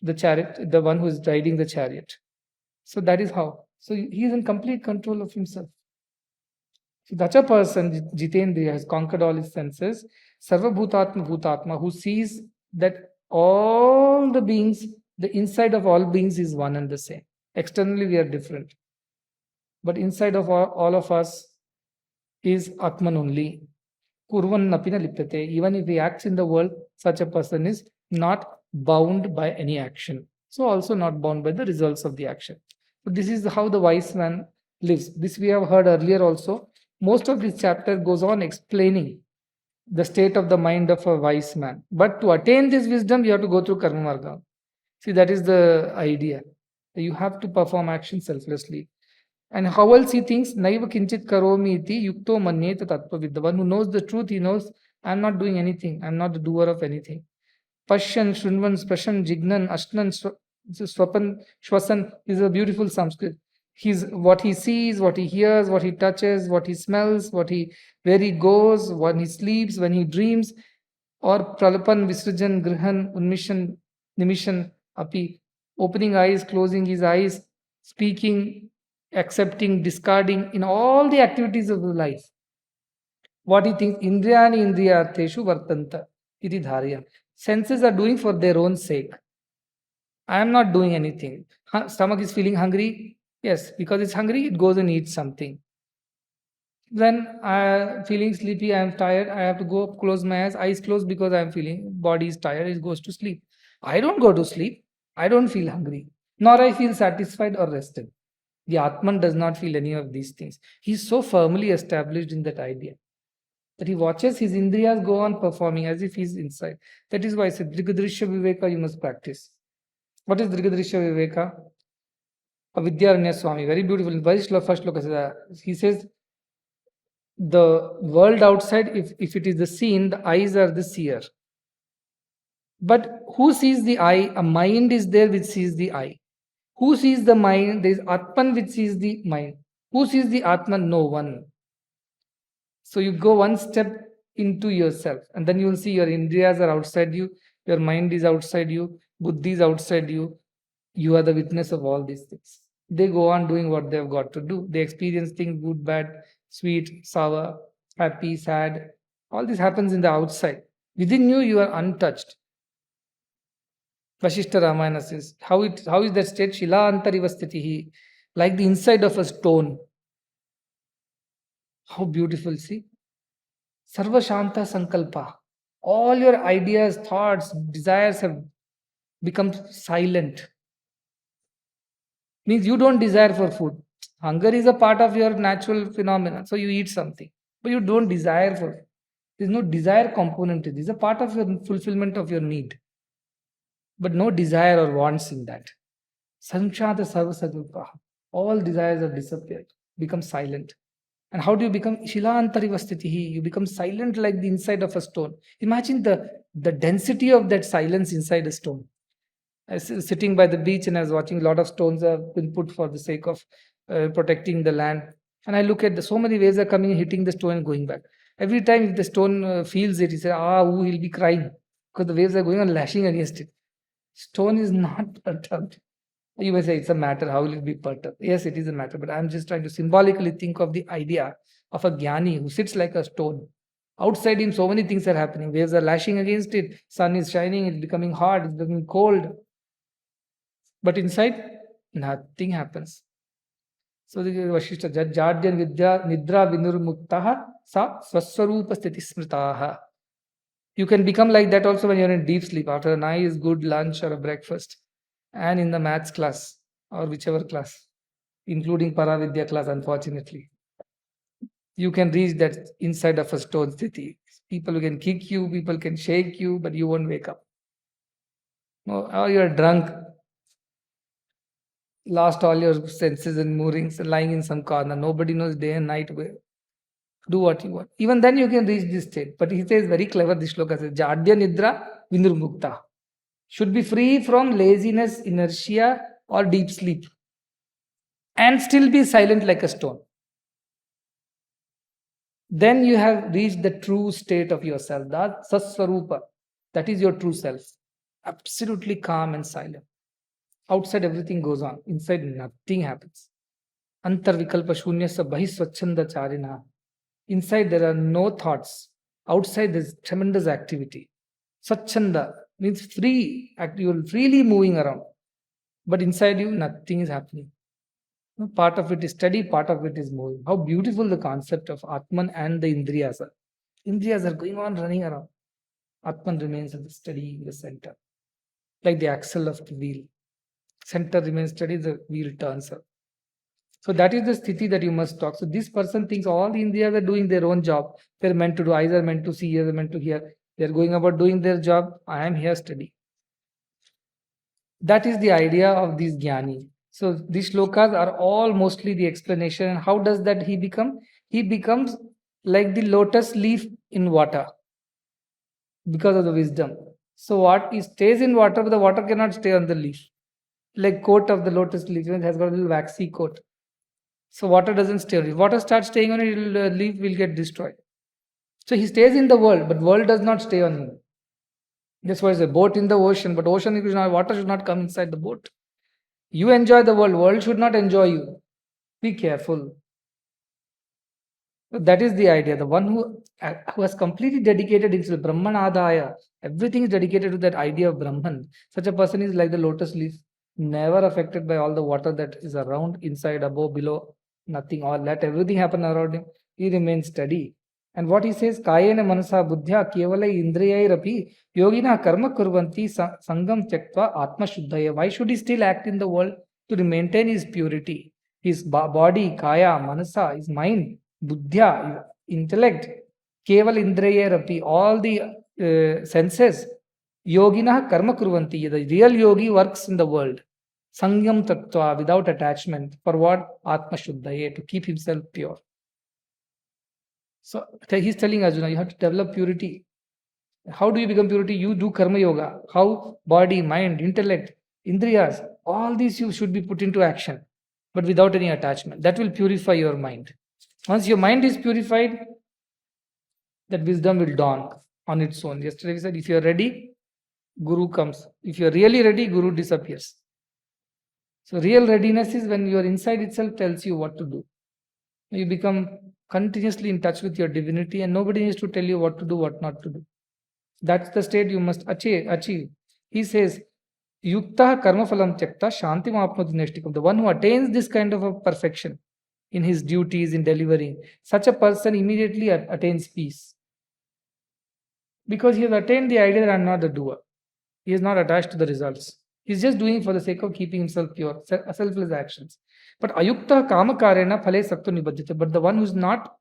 the chariot, the one who is riding the chariot. So that is how. So he is in complete control of himself. So such a person, Jitendriya, has conquered all his senses. Sarvabhutatma Bhutatma, who sees that all the beings, the inside of all beings is one and the same. Externally we are different. But inside of all of us is Atman only. Kurvan napina lipyate. Even if he acts in the world, such a person is not bound by any action. So also not bound by the results of the action. So this is how the wise man lives. This we have heard earlier also. Most of this chapter goes on explaining the state of the mind of a wise man. But to attain this wisdom, you have to go through karma marga. See, that is the idea. You have to perform action selflessly. And how else he thinks? Naiva kinchit karomi iti yukto manyeta tattvavid. The one who knows the truth, he knows, I'm not doing anything. I'm not the doer of anything. Pashyan, Shunvan, Sprashan, Jignan, Ashnan, Swapan, Shwasan is a beautiful Sanskrit. What he sees, what he hears, what he touches, what he smells, where he goes, when he sleeps, when he dreams, or Pralapan, Visrajan, Grihan, Unmishan, Nimishan, Api, opening eyes, closing his eyes, speaking, accepting, discarding, in all the activities of the life. What he thinks, Indriyani Indriyartheshu Vartanta, iti dharya. Senses are doing for their own sake. I am not doing anything. Stomach is feeling hungry. Yes, because it's hungry, it goes and eats something. Then feeling sleepy, I am tired, I have to go close my eyes closed because I am feeling body is tired, it goes to sleep. I don't go to sleep. I don't feel hungry, nor I feel satisfied or rested. The Atman does not feel any of these things. He is so firmly established in that idea that he watches his Indriyas go on performing as if he is inside. That is why I said Drigadrishya Viveka you must practice. What is Drigadrishya Viveka? Vidyaranya Swami, very beautiful. In very first look, he says, the world outside, if it is the seen, the eyes are the seer. But who sees the eye? A mind is there which sees the eye. Who sees the mind? There is Atman which sees the mind. Who sees the Atman? No one. So you go one step into yourself, and then you will see your indriyas are outside you, your mind is outside you, buddhi is outside you. You are the witness of all these things. They go on doing what they've got to do. They experience things good, bad, sweet, sour, happy, sad. All this happens in the outside. Within you, you are untouched. Vashishta Ramayana says, how is that state? Shila antarivastitihi, like the inside of a stone. How beautiful, see? Sarva Shanta Sankalpa. All your ideas, thoughts, desires have become silent. Means you don't desire for food. Hunger is a part of your natural phenomenon. So you eat something. But you don't desire for it. There's no desire component. It is a part of your fulfillment of your need. But no desire or wants in that. Sanchata Sarva Sankalpa. All desires have disappeared, become silent. And how do you become? Shilantarivastitihi. You become silent like the inside of a stone. Imagine the density of that silence inside a stone. I was sitting by the beach and I was watching a lot of stones have been put for the sake of protecting the land. And I look at so many waves are coming, hitting the stone and going back. Every time if the stone feels it, he says, he'll be crying because the waves are going and lashing against it. Stone is not perturbed. You may say it's a matter, how will it be perturbed? Yes, it is a matter, but I'm just trying to symbolically think of the idea of a jñāni who sits like a stone. Outside him, so many things are happening. Waves are lashing against it. Sun is shining, it's becoming hot, it's becoming cold. But inside, nothing happens. So the Vashishta Jadyan Vidya Nidra Vinurmuktaha Sa Swaswarupa Sthiti Smritaha. You can become like that also when you're in deep sleep after a nice good lunch or a breakfast and in the maths class or whichever class, including Paravidya class, unfortunately. You can reach that inside of a stone sthiti. People can kick you, people can shake you, but you won't wake up. No, or you're drunk, lost all your senses and moorings, lying in some corner. Nobody knows day and night where. Do what you want. Even then you can reach this state. But he says very clever, this shloka says, Jadya Nidra Vinurmukta. Should be free from laziness, inertia, or deep sleep. And still be silent like a stone. Then you have reached the true state of yourself. That Saswarupa. That is your true self. Absolutely calm and silent. Outside everything goes on. Inside nothing happens. Antarvikalpa shunyasa bahisvachanda charina. Inside there are no thoughts. Outside there is tremendous activity. Swachanda means free. You are freely moving around. But inside you, nothing is happening. Part of it is steady, part of it is moving. How beautiful the concept of Atman and the Indriyas are. Indriyas are going on, running around. Atman remains at the steady in the center. Like the axle of the wheel. Center remains steady, the wheel turns up. So that is the sthiti that you must talk. So this person thinks all the Indriyas are doing their own job. They're meant to do. Eyes are meant to see, ears are meant to hear. They're going about doing their job. I am here steady. That is the idea of these jñāni. So these shlokas are all mostly the explanation. And how does that he become? He becomes like the lotus leaf in water because of the wisdom. So what? He stays in water, but the water cannot stay on the leaf. Like coat of the lotus leaf, it has got a little waxy coat. So water doesn't stay on it. If water starts staying on it, the leaf will get destroyed. So he stays in the world, but world does not stay on him. That's why it's a boat in the ocean, but ocean is not, water should not come inside the boat. You enjoy the world should not enjoy you. Be careful. So that is the idea. The one who has completely dedicated himself, Brahmanadaya, everything is dedicated to that idea of Brahman. Such a person is like the lotus leaf, never affected by all the water that is around, inside, above, below, nothing. All let everything happen around him. He remains steady. And what he says, Kayena manasa buddhya kevala indriyairapi yogina karma kurvanti sangam tyaktva atma shuddhaya. Why should he still act in the world? To maintain his purity. His body, kaya, manasa, his mind, buddhya, intellect, keval indriyairapi, all the senses. Yogina karma kurvanti. The real yogi works in the world. Sangam tattva, without attachment. For what? Atma shuddhaya, to keep himself pure. So he's telling Arjuna, you have to develop purity. How do you become purity? You do karma yoga. How? Body, mind, intellect, indriyas, all these you should be put into action, but without any attachment. That will purify your mind. Once your mind is purified, that wisdom will dawn on its own. Yesterday we said, if you're ready, Guru comes. If you're really ready, Guru disappears. So real readiness is when your inside itself tells you what to do. You become continuously in touch with your divinity, and nobody needs to tell you what to do, what not to do. That's the state you must achieve. He says, Yukta karma phalam tyakta shanti apnoti neshtikam. The one who attains this kind of a perfection in his duties, in delivering, such a person immediately attains peace. Because he has attained the idea that I'm not the doer. He is not attached to the results. He's just doing for the sake of keeping himself pure, selfless actions. But ayukta kamakarena phale sakto nibadhyate. But the one who's not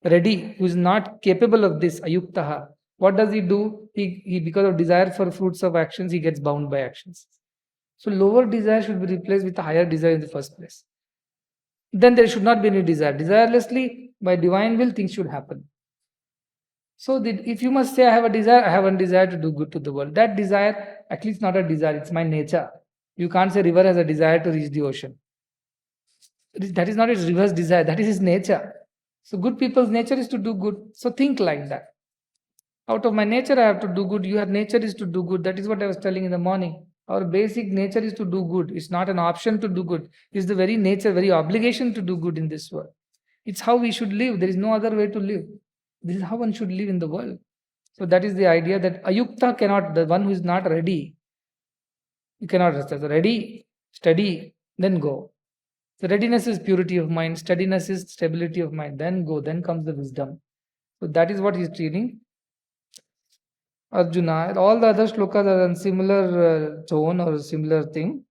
ready, who's not capable of this, ayuktaha, what does he do? He because of desire for fruits of actions, he gets bound by actions. So lower desire should be replaced with a higher desire in the first place. Then there should not be any desire. Desirelessly, by divine will, things should happen. So if you must say, I have a desire to do good to the world. That desire, at least not a desire, it's my nature. You can't say river has a desire to reach the ocean. That is not his river's desire, that is his nature. So good people's nature is to do good. So think like that. Out of my nature, I have to do good. Your nature is to do good. That is what I was telling in the morning. Our basic nature is to do good. It's not an option to do good. It's the very nature, very obligation to do good in this world. It's how we should live. There is no other way to live. This is how one should live in the world. So that is the idea that ayukta cannot, the one who is not ready, you cannot rest. Ready, steady, then go. So readiness is purity of mind, steadiness is stability of mind. Then go, then comes the wisdom. So that is what he is treating Arjuna. All the other shlokas are on similar tone or similar thing.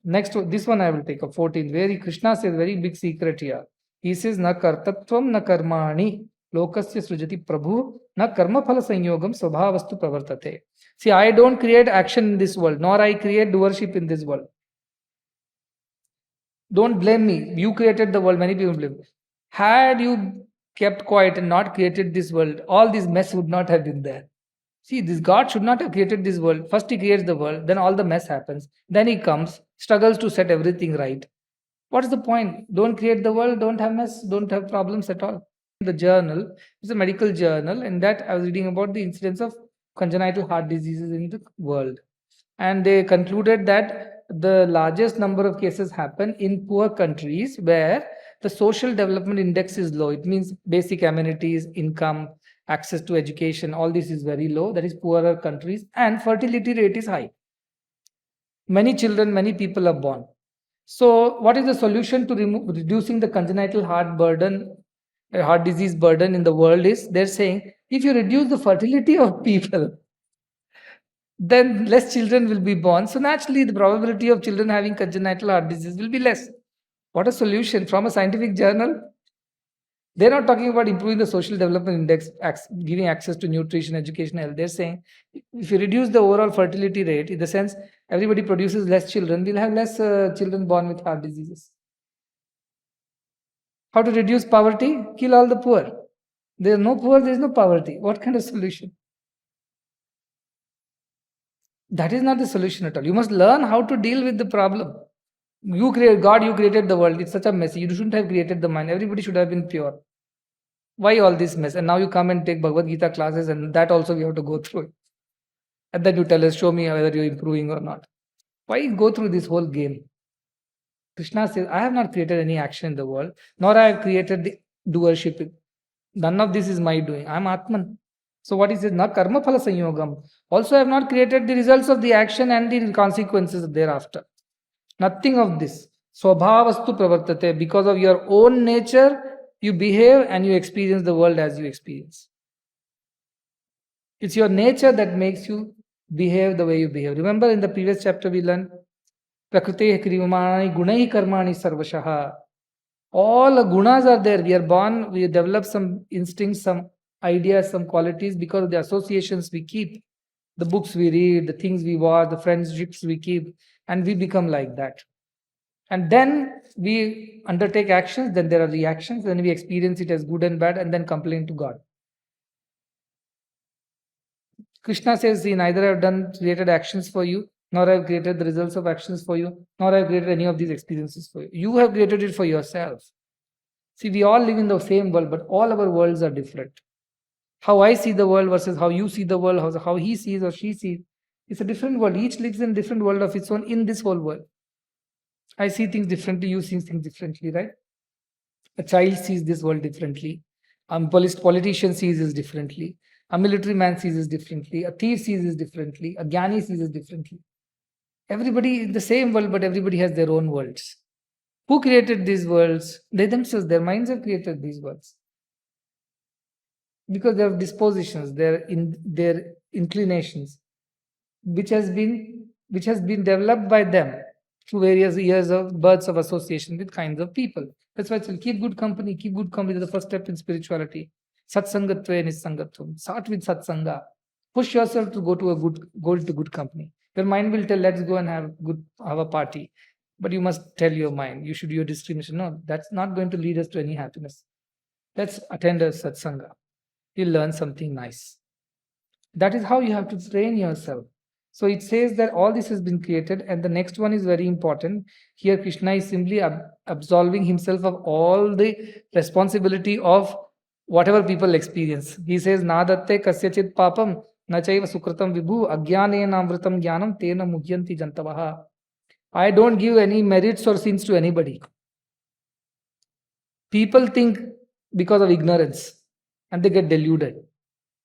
Next, this one I will take up, 14. Where Krishna says very big secret here. He says, na kartatvam na karmani lokasya srujati prabhu na karma phala sanyogam svabhavastu pravartate. See, I don't create action in this world, nor I create doership in this world. Don't blame me. You created the world. Many people blame me. Had you kept quiet and not created this world, all this mess would not have been there. See, this God should not have created this world. First he creates the world, then all the mess happens. Then he comes, struggles to set everything right. What is the point? Don't create the world, don't have mess, don't have problems at all. The journal is a medical journal, and that I was reading about the incidence of congenital heart diseases in the world. And they concluded that the largest number of cases happen in poor countries where the social development index is low. It means basic amenities, income, access to education, all this is very low. That is poorer countries, and fertility rate is high. Many children, many people are born. So what is the solution to reducing the congenital heart disease burden in the world is, they're saying, if you reduce the fertility of people, then less children will be born. So naturally, the probability of children having congenital heart disease will be less. What a solution from a scientific journal. They're not talking about improving the social development index, giving access to nutrition, education, health. They're saying, if you reduce the overall fertility rate, in the sense everybody produces less children, we'll have less children born with heart diseases. How to reduce poverty? Kill all the poor. There are no poor, there is no poverty. What kind of solution? That is not the solution at all. You must learn how to deal with the problem. You created the world. It's such a mess. You shouldn't have created the mind. Everybody should have been pure. Why all this mess? And now you come and take Bhagavad Gita classes, and that also we have to go through it. And then you tell us, show me whether you're improving or not. Why go through this whole game? Krishna says, I have not created any action in the world, nor I have created the doership. None of this is my doing. I am Atman. So what is it? Na karma phala sanyogam. Also I have not created the results of the action and the consequences thereafter. Nothing of this. Svabhavastu pravartate. Because of your own nature, you behave and you experience the world as you experience. It's your nature that makes you behave the way you behave. Remember in the previous chapter we learned Prakrite kriyamani gunai karmani sarvashaha. All the gunas are there. We are born, we develop some instincts, some ideas, some qualities because of the associations we keep, the books we read, the things we watch, the friendships we keep, and we become like that. And then we undertake actions, then there are reactions, then we experience it as good and bad, and then complain to God. Krishna says, see, neither I have created actions for you, nor I have created the results of actions for you, nor I have created any of these experiences for you. You have created it for yourself. See, we all live in the same world, but all our worlds are different. How I see the world versus how you see the world, how he sees or she sees. It's a different world. Each lives in a different world of its own in this whole world. I see things differently, you see things differently, right? A child sees this world differently. A politician sees this differently. A military man sees this differently. A thief sees this differently. A jñāni sees this differently. Everybody in the same world, but everybody has their own worlds. Who created these worlds? They themselves, their minds have created these worlds. Because their dispositions, their inclinations, which has been developed by them through various years of births of association with kinds of people. That's why it's keep good company. Keep good company is the first step in spirituality. Satsangatve nisangatvam. Start with satsanga. Push yourself to go to good company. Your mind will tell, let's go and have a party. But you must tell your mind, you should do your discrimination. No, that's not going to lead us to any happiness. Let's attend a satsanga. You'll learn something nice. That is how you have to train yourself. So it says that all this has been created, and the next one is very important. Here Krishna is simply absolving himself of all the responsibility of whatever people experience. He says, Nadatte kasyachit papam nachaiva sukritam vibhu ajnanena amritam jnanam tena mujyanti jantavaha. I don't give any merits or sins to anybody. People think because of ignorance and they get deluded.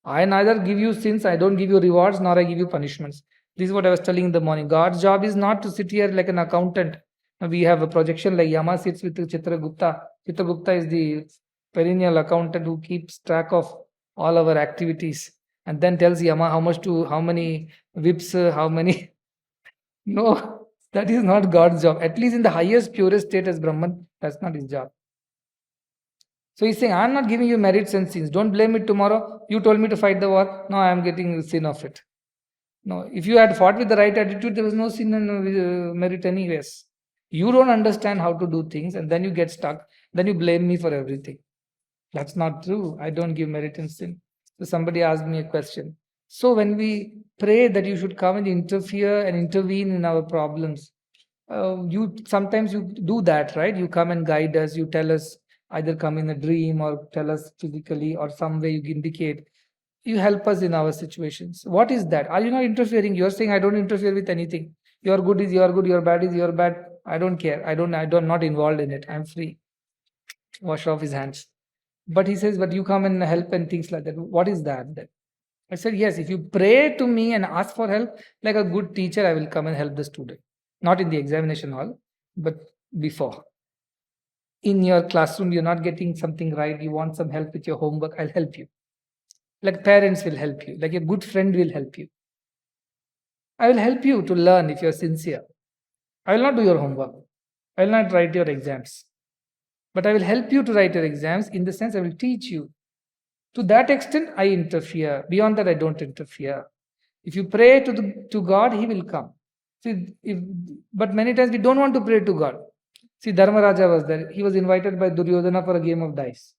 I neither give you sins, I don't give you rewards, nor I give you punishments. This is what I was telling in the morning. God's job is not to sit here like an accountant. We have a projection like Yama sits with Chitragupta. Chitragupta is the perennial accountant who keeps track of all our activities and then tells Yama how many whips, how many. No, that is not God's job. At least in the highest, purest state as Brahman, that's not his job. So he's saying, I'm not giving you merits and sins. Don't blame me tomorrow. You told me to fight the war. No, I am getting the sin of it. No, if you had fought with the right attitude, there was no sin and merit anyways. You don't understand how to do things and then you get stuck. Then you blame me for everything. That's not true. I don't give merit and sin. So somebody asked me a question. So when we pray that you should come and interfere and intervene in our problems, sometimes you do that, right? You come and guide us. You tell us, either come in a dream or tell us physically or some way you indicate. You help us in our situations. What is that? Are you not interfering? You're saying I don't interfere with anything. Your good is your good, your bad is your bad. I don't care. I'm not involved in it. I'm free. Wash off his hands. But he says, but you come and help and things like that. What is that then? I said, yes, if you pray to me and ask for help, like a good teacher, I will come and help the student. Not in the examination hall, but before. In your classroom, you're not getting something right. You want some help with your homework. I'll help you. Like parents will help you. Like a good friend will help you. I will help you to learn if you're sincere. I will not do your homework. I will not write your exams. But I will help you to write your exams. In the sense, I will teach you. To that extent, I interfere. Beyond that, I don't interfere. If you pray to God, He will come. But many times we don't want to pray to God. See, Dharmaraja was there. He was invited by Duryodhana for a game of dice.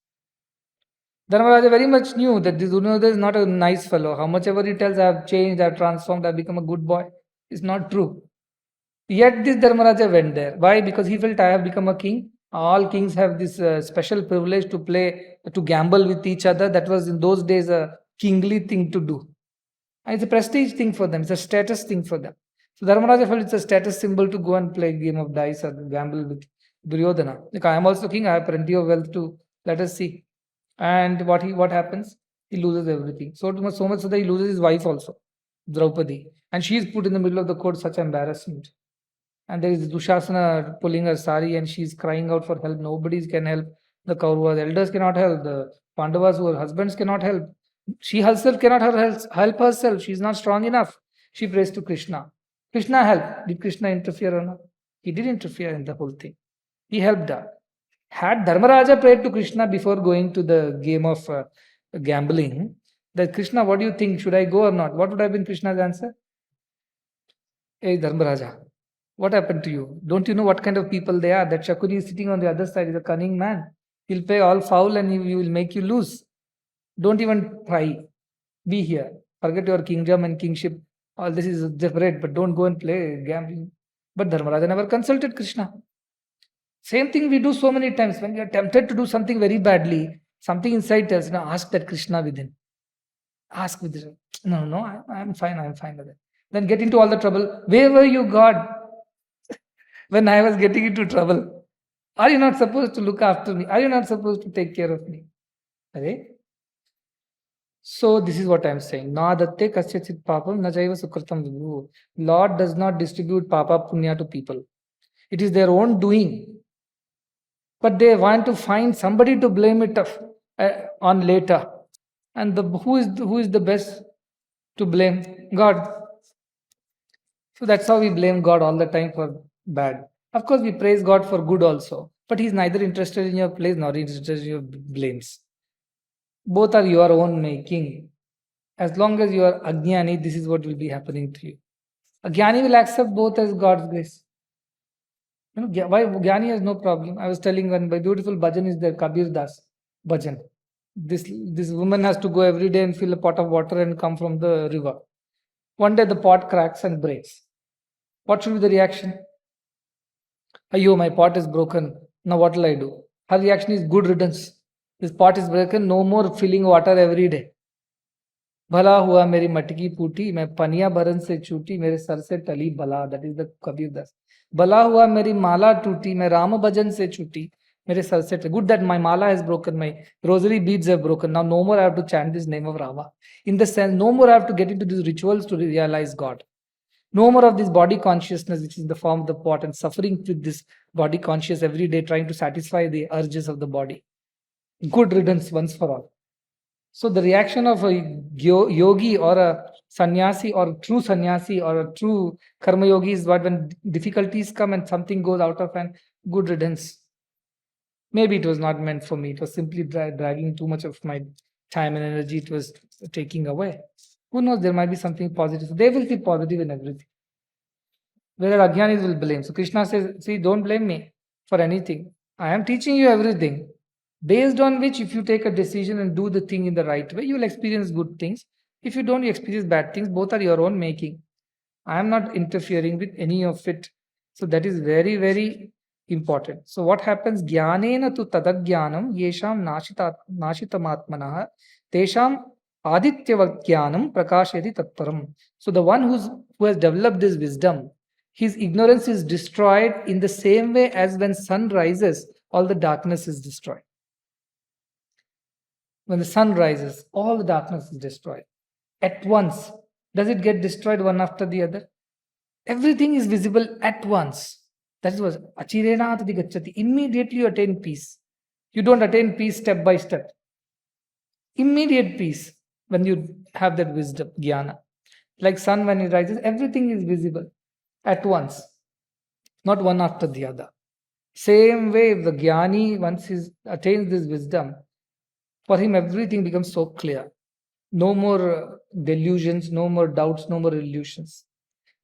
Dharmaraja very much knew that this Duryodhana is not a nice fellow. How much ever he tells, I have changed, I have transformed, I have become a good boy, it's not true. Yet this Dharmaraja went there. Why? Because he felt, I have become a king. All kings have this special privilege to gamble with each other. That was in those days a kingly thing to do. And it's a prestige thing for them. It's a status thing for them. So Dharmaraja felt it's a status symbol to go and play a game of dice or gamble with Duryodhana. Like, I am also king. I have plenty of wealth to let us see. And what happens? He loses everything. So much so that he loses his wife also, Draupadi. And she is put in the middle of the court, such embarrassment. And there is Dushasana pulling her sari and she's crying out for help. Nobody can help. The Kauravas, elders cannot help. The Pandavas, who are husbands, cannot help. She herself cannot help herself. She is not strong enough. She prays to Krishna. Krishna helped. Did Krishna interfere or not? He did interfere in the whole thing. He helped her. Had Dharmaraja prayed to Krishna before going to the game of gambling, that Krishna, what do you think? Should I go or not? What would have been Krishna's answer? Hey Dharmaraja, what happened to you? Don't you know what kind of people they are? That Shakuni is sitting on the other side. He's a cunning man. He'll play all foul and he will make you lose. Don't even try. Be here. Forget your kingdom and kingship. All this is separate, but don't go and play gambling. But Dharmaraja never consulted Krishna. Same thing we do so many times when we are tempted to do something very badly. Something inside tells, ask that Krishna within. Ask with it. No, I'm fine with it. Then get into all the trouble. Where were you, God, when I was getting into trouble? Are you not supposed to look after me? Are you not supposed to take care of me? Okay? So this is what I'm saying. Na datte kasyachit papam na jaiva sukritam vibhu. Lord does not distribute papa punya to people. It is their own doing. But they want to find somebody to blame it on later. And who is the best to blame? God. So that's how we blame God all the time for bad. Of course, we praise God for good also. But He's neither interested in your praise nor interested in your blames. Both are your own making. As long as you are ajñāni, this is what will be happening to you. A jñāni will accept both as God's grace. Why jñāni has no problem. I was telling one beautiful bhajan is there, Kabir Das bhajan. This woman has to go every day and fill a pot of water and come from the river. One day the pot cracks and breaks. What should be the reaction? Ayyo, my pot is broken. Now what will I do? Her reaction is good riddance. This pot is broken, no more filling water every day. भला हुआ मेरी मटकी फूटी, मैं पनिया भरन से छूटी, मेरे सर से टली बला. That is the Kabir Das. भला हुआ मेरी माला टूटी, मैं राम भजन से छूटी, मेरे सर से टली. Good that my mala has broken, my rosary beads have broken. Now no more I have to chant this name of Rama. In the sense, no more I have to get into these rituals to realize God. No more of this body consciousness, which is in the form of the pot, and suffering with this body conscious every day, trying to satisfy the urges of the body. Good riddance once for all. So the reaction of a yogi or a sannyāsī or a true sannyāsī or a true karma yogi is what when difficulties come and something goes out of hand, good riddance. Maybe it was not meant for me. It was simply dragging too much of my time and energy. It was taking away. Who knows, there might be something positive. So they will see positive in everything. Whether ajñānis will blame. So Krishna says, see, don't blame me for anything. I am teaching you everything. Based on which, if you take a decision and do the thing in the right way, you will experience good things. If you don't, you experience bad things. Both are your own making. I am not interfering with any of it. So that is very, very important. So what happens? Jnānena tu tadajñānam yesham nashitamatmanah tesham adityavajñānam prakashayati tatparam. So the one who has developed this wisdom, his ignorance is destroyed in the same way as when sun rises, all the darkness is destroyed. When the sun rises, all the darkness is destroyed. At once. Does it get destroyed one after the other? Everything is visible at once. That is what achirena tadi gacchati. Immediately you attain peace. You don't attain peace step by step. Immediate peace when you have that wisdom, jñāna. Like sun when it rises, everything is visible at once. Not one after the other. Same way, if the jñāni, once he attains this wisdom, for him everything becomes so clear. No more delusions, no more doubts, no more illusions.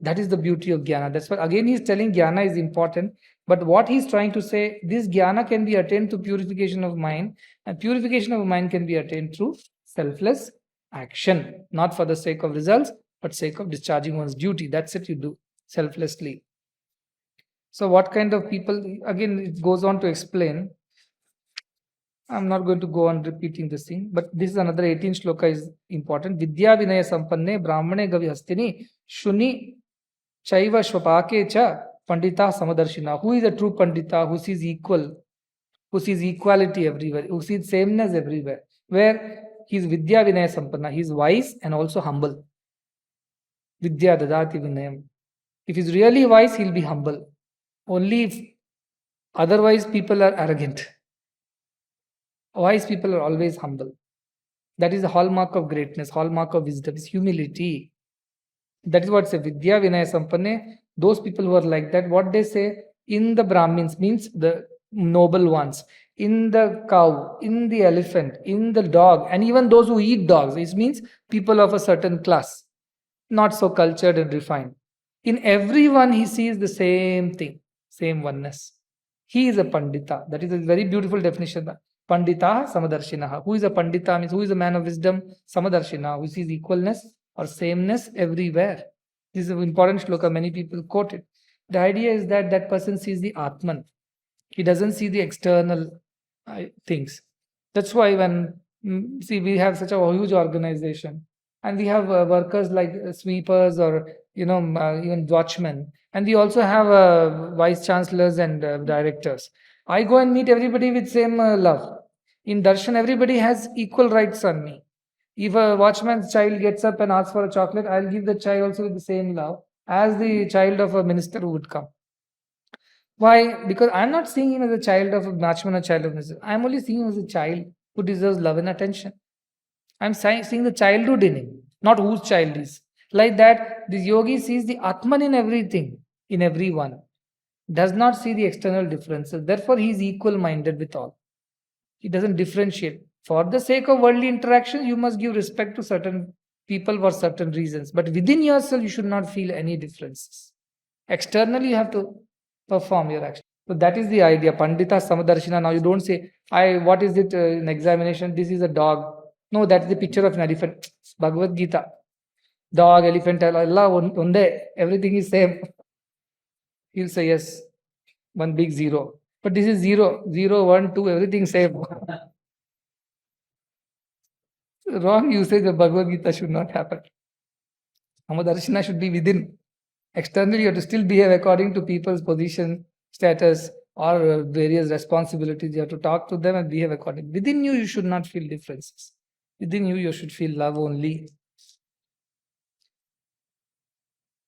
That is the beauty of jñāna. That's why again he's telling jñāna is important. But what he's trying to say, this jñāna can be attained through purification of mind. And purification of mind can be attained through selfless action. Not for the sake of results, but sake of discharging one's duty. That's it you do, selflessly. So what kind of people, again it goes on to explain. I'm not going to go on repeating this thing, but this is another 18th shloka is important. Vidya vinaya sampanne brahmane gavi hastini shuni chaiva shvapake cha pandita samadarshina. Who is a true pandita? Who sees equal, who sees equality everywhere, who sees sameness everywhere. Where he is vidya vinaya sampanna, he is wise and also humble. Vidya dadati vinayam. If he is really wise, he'll be humble. Only if otherwise people are arrogant. Wise people are always humble. That is the hallmark of greatness, hallmark of wisdom, is humility. That is what say Vidya Vinaya Sampanne. Those people who are like that, what they say in the Brahmins means the noble ones, in the cow, in the elephant, in the dog, and even those who eat dogs. It means people of a certain class, not so cultured and refined. In everyone, he sees the same thing, same oneness. He is a Pandita. That is a very beautiful definition. Pandita Samadarshinaha. Who is a Pandita means who is a man of wisdom? Samadarshina, who sees equalness or sameness everywhere. This is an important shloka, many people quote it. The idea is that that person sees the Atman. He doesn't see the external things. That's why when, see, we have such a huge organization. And we have workers like sweepers or even watchmen, and we also have vice chancellors and directors. I go and meet everybody with same love. In darshan, everybody has equal rights on me. If a watchman's child gets up and asks for a chocolate, I'll give the child also with the same love as the child of a minister who would come. Why? Because I'm not seeing him as a child of a watchman or child of a minister. I'm only seeing him as a child who deserves love and attention. I'm seeing the childhood in him, not whose child is. Like that, this yogi sees the Atman in everything, in everyone. Does not see the external differences. Therefore, he is equal minded with all. He doesn't differentiate. For the sake of worldly interaction, you must give respect to certain people for certain reasons. But within yourself, you should not feel any differences. Externally, you have to perform your action. So that is the idea. Pandita Samadarshina. Now you don't say, what is it in examination? This is a dog. No, that's the picture of an elephant. Bhagavad Gita. Dog, elephant, Allah, unde, everything is same. He'll say yes. One big zero. But this is 0, 0, 1, 2, everything same. Wrong usage of Bhagavad Gita should not happen. Samadarshana should be within. Externally, you have to still behave according to people's position, status, or various responsibilities. You have to talk to them and behave accordingly. Within you, you should not feel differences. Within you, you should feel love only.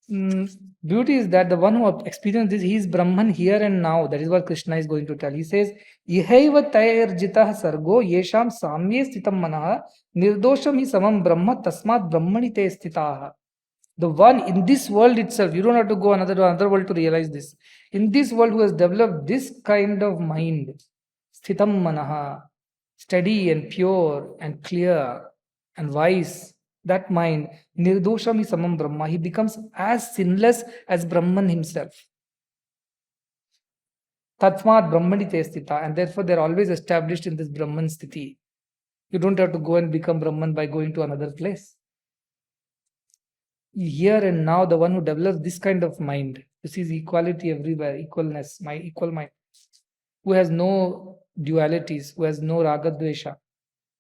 Beauty is that the one who experienced this, he is Brahman here and now. That is what Krishna is going to tell. He says, Ihaiva tairjitah sargo yesham samye stitam manaha nirdosham hi samam brahma tasmat brahmani te stitaha. The one in this world itself, you don't have to go another world to realize this. In this world who has developed this kind of mind, sthitam manaha, steady and pure and clear and wise, that mind, nirdoshami samam brahma, he becomes as sinless as Brahman himself. Tatmat brahmani te sthita, and therefore they're always established in this Brahman sthiti. You don't have to go and become Brahman by going to another place. Here and now, the one who develops this kind of mind, who sees equality everywhere, equalness, my equal mind, who has no dualities, who has no ragadvesha,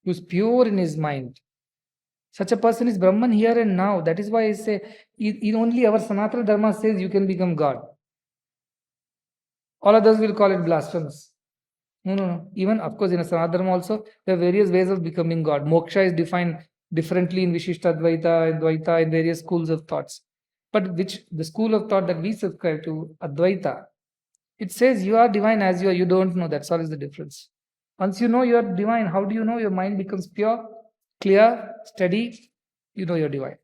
who is pure in his mind. Such a person is Brahman here and now. That is why I say, in only our Sanatana Dharma says you can become God. All others will call it blasphemous. No. Even, of course, in a Sanatana Dharma also, there are various ways of becoming God. Moksha is defined differently in Vishishtadvaita and Dvaita, in various schools of thoughts. But the school of thought that we subscribe to, Advaita, it says you are divine as you are. You don't know. That's all is the difference. Once you know you are divine, how do you know? Your mind becomes pure, clear, steady. You know you're divine.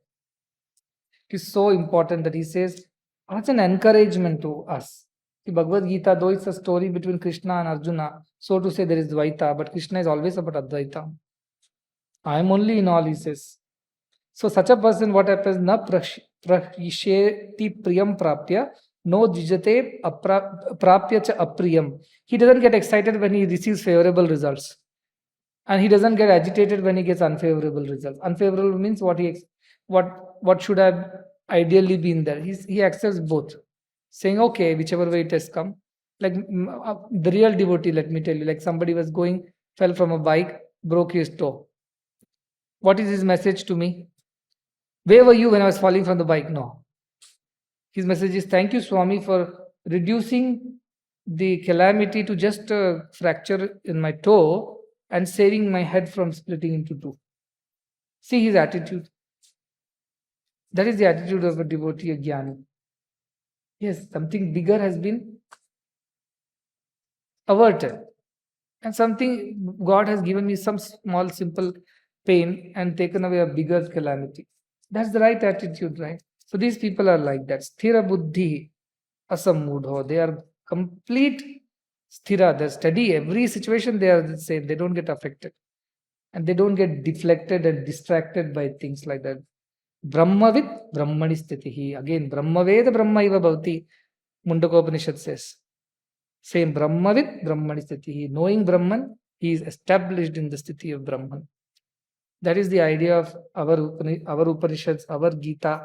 It is so important that he says, that's an encouragement to us. The Bhagavad Gita, though it's a story between Krishna and Arjuna, so to say there is Dvaita, but Krishna is always about Advaita. I am only in all, he says. So such a person, what happens? Na prasheti priyam prapya, no jijate prapya cha apriyam. He doesn't get excited when he receives favorable results. And he doesn't get agitated when he gets unfavorable results. Unfavorable means what should have ideally been there. He accepts both. Saying, okay, whichever way it has come. Like the real devotee, let me tell you, like somebody was fell from a bike, broke his toe. What is his message to me? Where were you when I was falling from the bike? No. His message is, thank you, Swami, for reducing the calamity to just a fracture in my toe and saving my head from splitting into two. See his attitude. That is the attitude of a devotee, a jñāni. Yes, something bigger has been averted. And something, God has given me some small, simple pain and taken away a bigger calamity. That's the right attitude, right? So these people are like that. Sthira buddhi asammudho. They are complete sthira. They're steady. Every situation they are the same. They don't get affected. And they don't get deflected and distracted by things like that. Brahmavid brahmani sthitihi. Again, Brahmaveda brahmaiva bhavati. Mundakopanishad says. Same, Brahmavid brahmani sthitihi. Knowing Brahman, he is established in the sthiti of Brahman. That is the idea of our Upanishads, our Gita,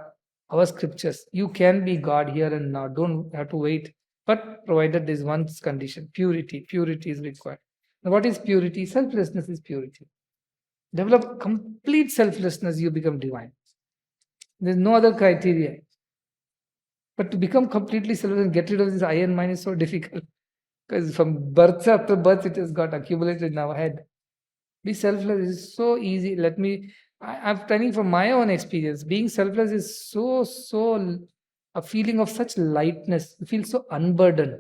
our scriptures. You can be God here and now. Don't have to wait. But provided there is one condition, purity. Purity is required. Now, what is purity? Selflessness is purity. Develop complete selflessness, you become divine. There's no other criteria. But to become completely selfless and get rid of this I and mine is so difficult. Because from birth after birth, it has got accumulated in our head. Be selfless is so easy. I'm telling from my own experience, being selfless is so a feeling of such lightness. You feel so unburdened.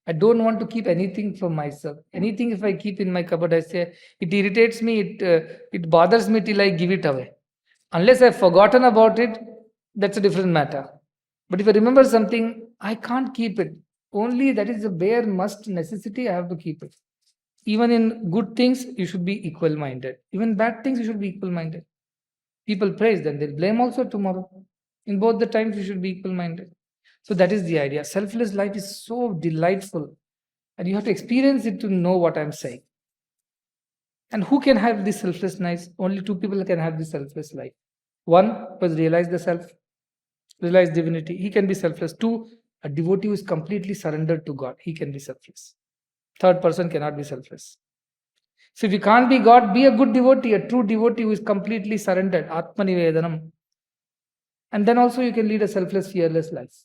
I don't want to keep anything for myself. Anything if I keep in my cupboard, I say it irritates me. It bothers me till I give it away. Unless I've forgotten about it, that's a different matter. But if I remember something, I can't keep it. Only that is a bare must necessity. I have to keep it. Even in good things, you should be equal minded. Even bad things, you should be equal minded. People praise, then they'll blame also tomorrow. In both the times, you should be equal minded. So that is the idea. Selfless life is so delightful. And you have to experience it to know what I'm saying. And who can have this selfless life? Only two people can have this selfless life. One was realize the self, realize divinity. He can be selfless. Two, a devotee who is completely surrendered to God. He can be selfless. Third person cannot be selfless. So if you can't be God, be a good devotee, a true devotee who is completely surrendered. Atmanivedanam. And then also you can lead a selfless, fearless life.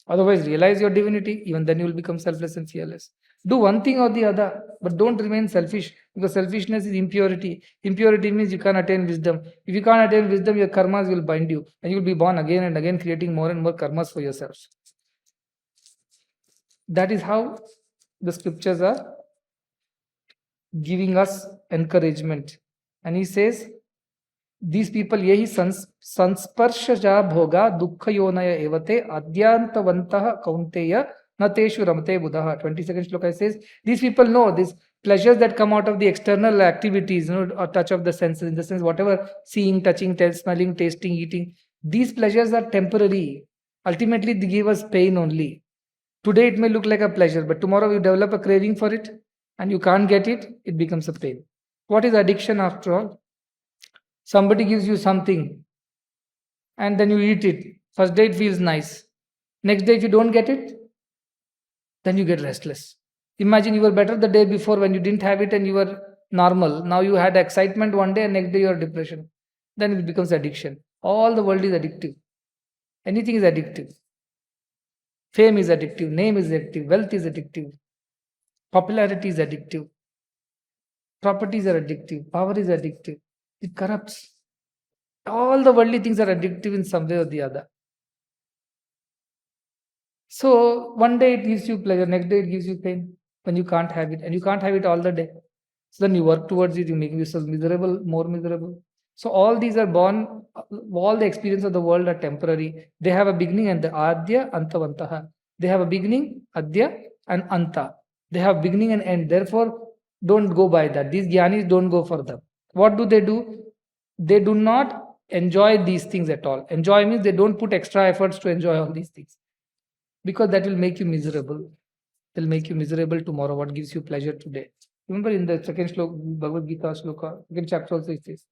Otherwise, realize your divinity, even then you will become selfless and fearless. Do one thing or the other, but don't remain selfish, because selfishness is impurity. Impurity means you can't attain wisdom. If you can't attain wisdom, your karmas will bind you, and you will be born again and again, creating more and more karmas for yourself. That is how the scriptures are giving us encouragement. And he says, these people, yehi sansparshaja bhoga dukkha yonaya evate adyantavantah kaunteya nateshu ramate buddha. 22nd shloka says, these people know these pleasures that come out of the external activities, or touch of the senses, in the sense whatever, seeing, touching, smelling, tasting, eating, these pleasures are temporary. Ultimately, they give us pain only. Today it may look like a pleasure, but tomorrow you develop a craving for it and you can't get it, it becomes a pain. What is addiction after all? Somebody gives you something and then you eat it. First day it feels nice. Next day if you don't get it, then you get restless. Imagine you were better the day before when you didn't have it and you were normal. Now you had excitement one day and next day you are depression. Then it becomes addiction. All the world is addictive. Anything is addictive. Fame is addictive, name is addictive, wealth is addictive, popularity is addictive, properties are addictive, power is addictive. It corrupts. All the worldly things are addictive in some way or the other. So one day it gives you pleasure, next day it gives you pain when you can't have it, and you can't have it all the day. So then you work towards it, you make yourself miserable, more miserable. So all these are born, all the experience of the world are temporary. They have a beginning and the adya antavantaha. They have a beginning, adya, and anta. They have beginning and end. Therefore, don't go by that. These jñānis don't go for them. What do? They do not enjoy these things at all. Enjoy means they don't put extra efforts to enjoy all these things, because that will make you miserable. They'll make you miserable tomorrow. What gives you pleasure today? Remember in the second shloka, Bhagavad Gita shloka, second chapter also it says,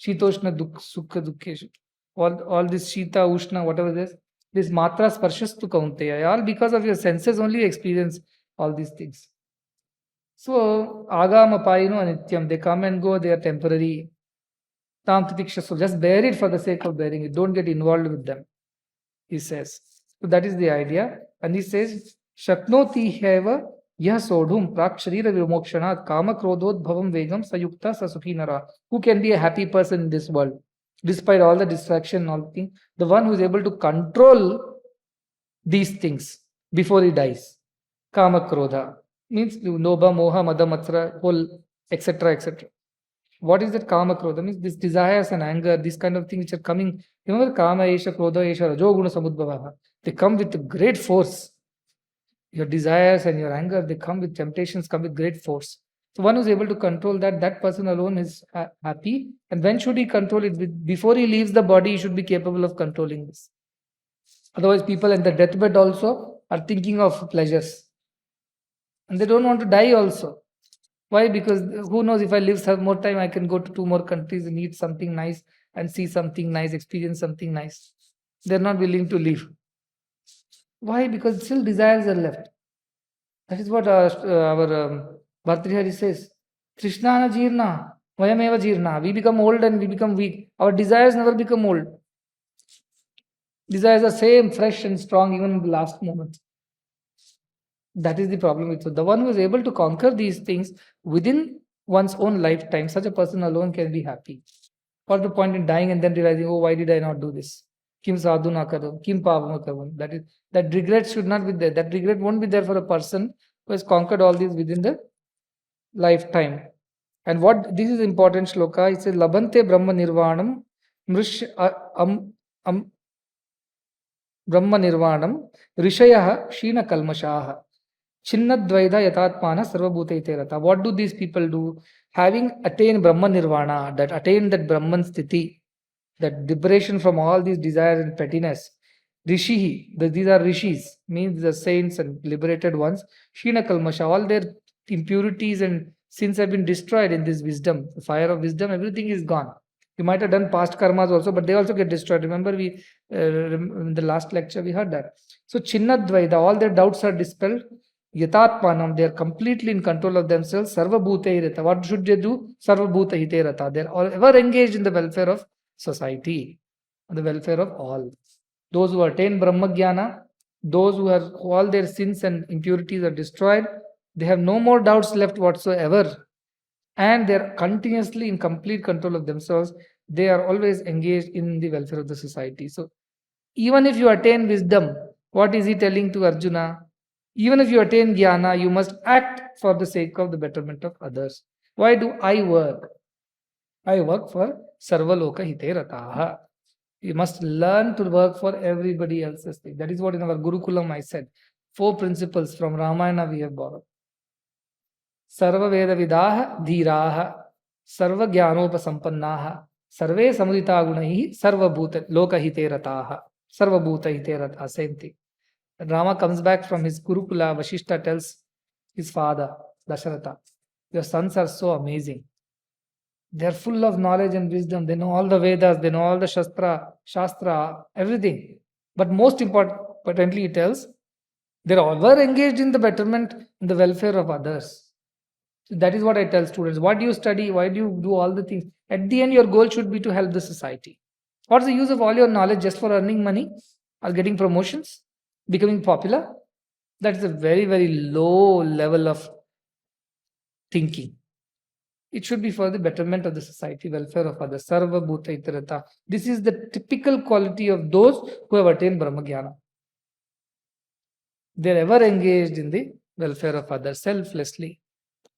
Shitoshna sukha dukkeshu. All this Shita, Ushna, whatever this matra sparshastu kaunteya, all because of your senses only you experience all these things. So, agama payino anityam, they come and go, they are temporary. Tam titiksha, so just bear it for the sake of bearing it. Don't get involved with them, he says. So that is the idea. And he says, Shaknoti heva yah sodhum prak sharira vimokshanat kama krodod bhavam vegam sayukta sasukhi nara. Who can be a happy person in this world? Despite all the distraction and all the things, the one who is able to control these things before he dies. Kama krodha means lobha, moha, mada, matsara, whole, etc., etc. What is that kama krodha? Means these desires and anger, these kind of things which are coming. Remember, kama esha, krodha esha, rajoguna samudbhavaha. They come with great force. Your desires and your anger, they come with temptations, come with great force. So one who's able to control that, that person alone is happy. And when should he control it? Before he leaves the body, he should be capable of controlling this. Otherwise, people at the deathbed also are thinking of pleasures. And they don't want to die also. Why? Because who knows, if I live some more time, I can go to 2 more countries and eat something nice and see something nice, experience something nice. They're not willing to leave. Why? Because still desires are left. That is what our Bhartrihari says. Krishnana jirna, vayameva jirna. We become old and we become weak. Our desires never become old. Desires are same, fresh and strong even in the last moment. That is the problem with it. The one who is able to conquer these things within one's own lifetime, such a person alone can be happy. What's the point in dying and then realizing, oh, why did I not do this? Kim sadhu na karu, kim pavana karu. That regret should not be there. That regret won't be there for a person who has conquered all these within the lifetime. And what this is important shloka, it says labante brahma nirvanam mrish brahma nirvanam rishayah shina kalmashaha chinnadvaida yatatmana sarvabhuta iterata. What do these people do? Having attained brahma nirvana, that attained that brahman sthiti, that liberation from all these desires and pettiness. Rishihi, these are rishis, means the saints and liberated ones. Shina kalmasha, all their impurities and sins have been destroyed in this wisdom. The fire of wisdom, everything is gone. You might have done past karmas also, but they also get destroyed. Remember, we in the last lecture we heard that. So chinnadvaida, all their doubts are dispelled. Yatatmanam, they are completely in control of themselves. Sarva bhuta hirata. What should they do? Sarva bhuta hiterata. They are all ever engaged in the welfare of society, the welfare of all. Those who attain brahmajñāna, those who are all their sins and impurities are destroyed, they have no more doubts left whatsoever, and they are continuously in complete control of themselves. They are always engaged in the welfare of the society. So even if you attain wisdom, what is he telling to Arjuna? Even if you attain jnana, you must act for the sake of the betterment of others. Why do I work? I work for sarvaloka hite rataha. You must learn to work for everybody else's thing. That is what in our Gurukulam I said. 4 principles from Ramayana we have borrowed. Sarva Veda Vidaha Dhiraha, Sarva Jnanopasampannaha, Sarve Samudita Gunahi, Sarva Bhuta Loka Hite Rataha, Sarva Bhuta Hite Rataha. Same thing. Rama comes back from his Gurukula. Vashishta tells his father, Dasharatha, your sons are so amazing. They are full of knowledge and wisdom. They know all the Vedas, they know all the Shastra, everything. But most importantly, he tells, they are all were engaged in the betterment and the welfare of others. So that is what I tell students. What do you study? Why do you do all the things? At the end, your goal should be to help the society. What's the use of all your knowledge just for earning money or getting promotions, becoming popular? That is a very, very low level of thinking. It should be for the betterment of the society, welfare of others. Sarva bhuta itarata. This is the typical quality of those who have attained brahmajñāna. They are ever engaged in the welfare of others, selflessly.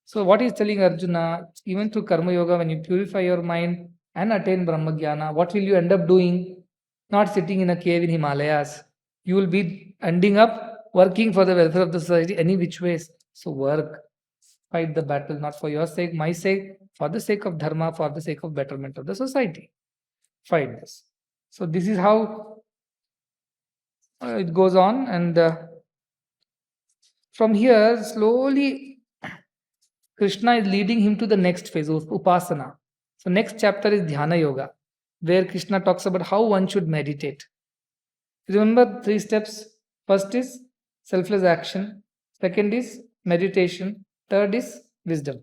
So what is telling Arjuna, even through karma yoga, when you purify your mind and attain brahmajñāna, what will you end up doing? Not sitting in a cave in Himalayas. You will be ending up working for the welfare of the society any which ways. So work. Fight the battle, not for your sake, my sake, for the sake of dharma, for the sake of betterment of the society. Fight this. So this is how it goes on, and from here, slowly, Krishna is leading him to the next phase of upasana. So next chapter is dhyāna yoga, where Krishna talks about how one should meditate. Remember 3 steps. First is selfless action. Second is meditation. Third is wisdom.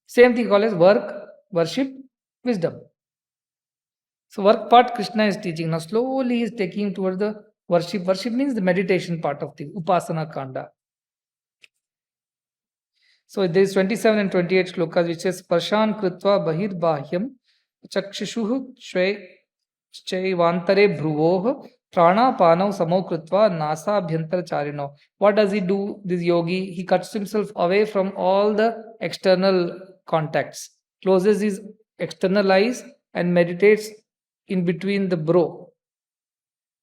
Same thing called as work, worship, wisdom. So work part Krishna is teaching. Now slowly he is taking towards the worship. Worship means the meditation part of the upasana kanda. So there is 27 and 28 shlokas which says Parshan kritva bahir bahyam chakshushuh chaivantare bhruvoh prana panav samo kritva nasa abhyantar charino. What does he do, this yogi? He cuts himself away from all the external contacts, closes his external eyes and meditates in between the brow,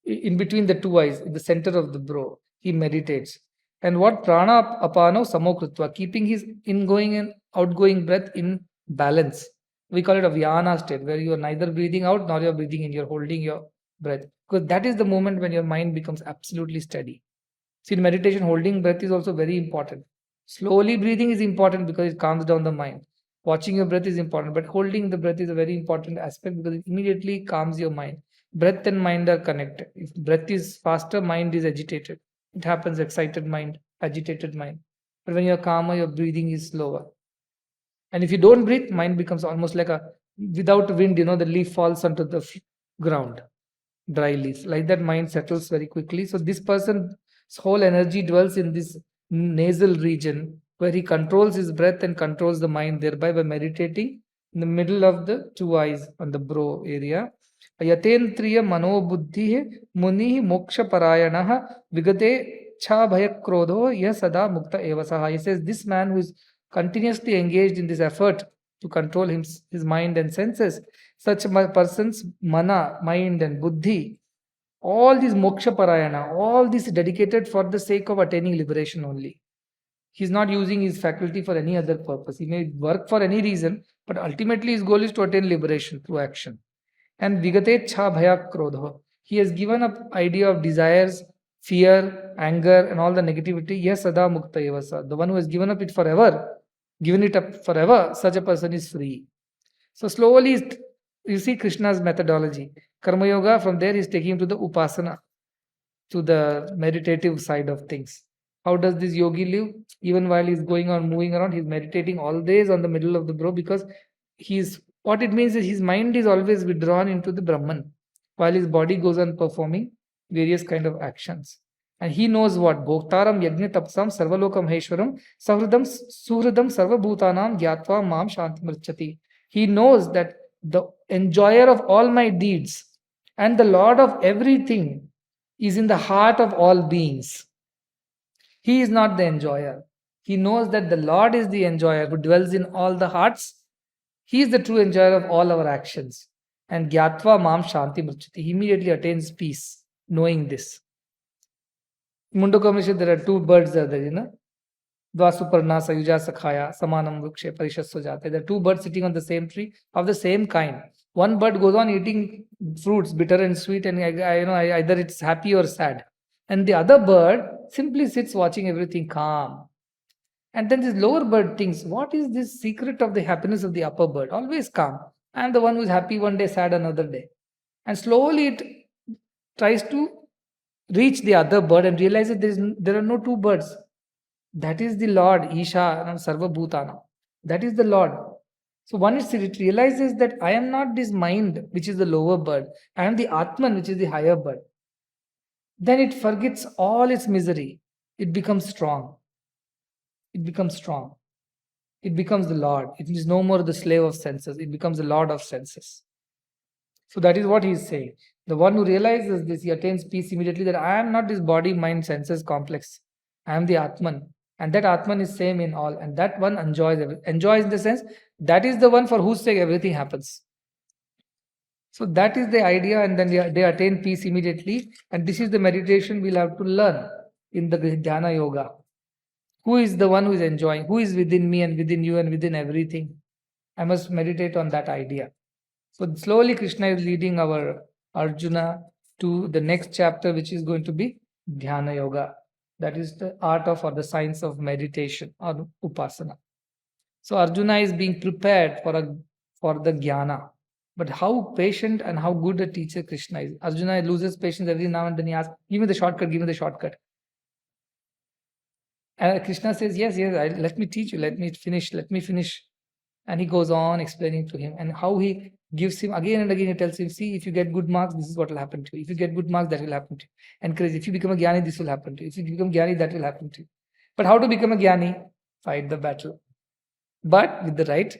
in between the 2 eyes, in the center of the brow. He meditates. And what prana apano samokritva, keeping his ingoing and outgoing breath in balance. We call it a jñāna state, where you are neither breathing out nor you're breathing in, you're holding your breath. Because that is the moment when your mind becomes absolutely steady. See, in meditation, holding breath is also very important. Slowly breathing is important because it calms down the mind. Watching your breath is important, but holding the breath is a very important aspect because it immediately calms your mind. Breath and mind are connected. If breath is faster, mind is agitated. It happens, excited mind, agitated mind. But when you're calmer, your breathing is slower. And if you don't breathe, mind becomes almost like a, without wind, the leaf falls onto the ground. dry leaf. Like that, mind settles very quickly. So this person's whole energy dwells in this nasal region where he controls his breath and controls the mind, thereby by meditating in the middle of the two eyes on the brow area. Yatentriya manobuddhi muni moksha parayanaha vigate cha bhaya krodho ya sada mukta evasaha. He says this man who is continuously engaged in this effort to control his mind and senses, such a person's mana, mind and buddhi, all these moksha parayana, all this dedicated for the sake of attaining liberation only. He's not using his faculty for any other purpose. He may work for any reason, but ultimately his goal is to attain liberation through action. And vigate cha bhaya krodha. He has given up idea of desires, fear, anger, and all the negativity. Yes, sada mukta evasa. The one who has given up it forever, given it up forever, such a person is free. So slowly, you see Krishna's methodology. Karma Yoga, from there he's taking him to the Upasana, to the meditative side of things. How does this yogi live? Even while he's going on, moving around, he's meditating always on the middle of the brow, because what it means is his mind is always withdrawn into the Brahman, while his body goes on performing various kind of actions. And he knows what? Bhoktaram yajna tapsam sarvalokam heshwaram sahridam suhridam sarvabhutanam gyatva mam shantimarchati. He knows that the enjoyer of all my deeds and the Lord of everything is in the heart of all beings. He is not the enjoyer. He knows that the Lord is the enjoyer who dwells in all the hearts. He is the true enjoyer of all our actions. And gyatva mam shanti mrchati. He immediately attains peace, knowing this. Mundaka there are two birds there, Dvasuparna sayuja sakhaya samanam vrukshe parishasya jate. There are two birds sitting on the same tree of the same kind. One bird goes on eating fruits, bitter and sweet, and either it's happy or sad. And the other bird simply sits watching everything calm. And then this lower bird thinks, what is this secret of the happiness of the upper bird? Always calm. I am the one who is happy one day, sad another day. And slowly it tries to reach the other bird and realizes there are no two birds. That is the Lord, Isha, Sarva Bhutana. That is the Lord. So once it realizes that I am not this mind, which is the lower bird, I am the Atman, which is the higher bird. Then it forgets all its misery. It becomes strong. It becomes strong. It becomes the Lord. It is no more the slave of senses. It becomes the Lord of senses. So that is what he is saying. The one who realizes this, he attains peace immediately, that I am not this body, mind, senses complex. I am the Atman. And that Atman is same in all. And that one enjoys everything. Enjoys in the sense, that is the one for whose sake everything happens. So that is the idea, and then they attain peace immediately. And this is the meditation we'll have to learn in the jñāna yoga. Who is the one who is enjoying? Who is within me and within you and within everything? I must meditate on that idea. So slowly Krishna is leading our Arjuna to the next chapter, which is going to be dhyāna yoga. That is the art of, or the science of meditation or upasana. So Arjuna is being prepared for the jñāna. But how patient and how good a teacher Krishna is. Arjuna loses patience every now and then. He asks, give me the shortcut, give me the shortcut. And Krishna says, yes, let me teach you, let me finish. And he goes on explaining to him, and how he gives him again and again. He tells him, see, if you get good marks, this is what will happen to you. If you get good marks, that will happen to you. Encourage, if you become a jñāni, this will happen to you. If you become jñāni, that will happen to you. But how to become a jñāni? Fight the battle. But with the right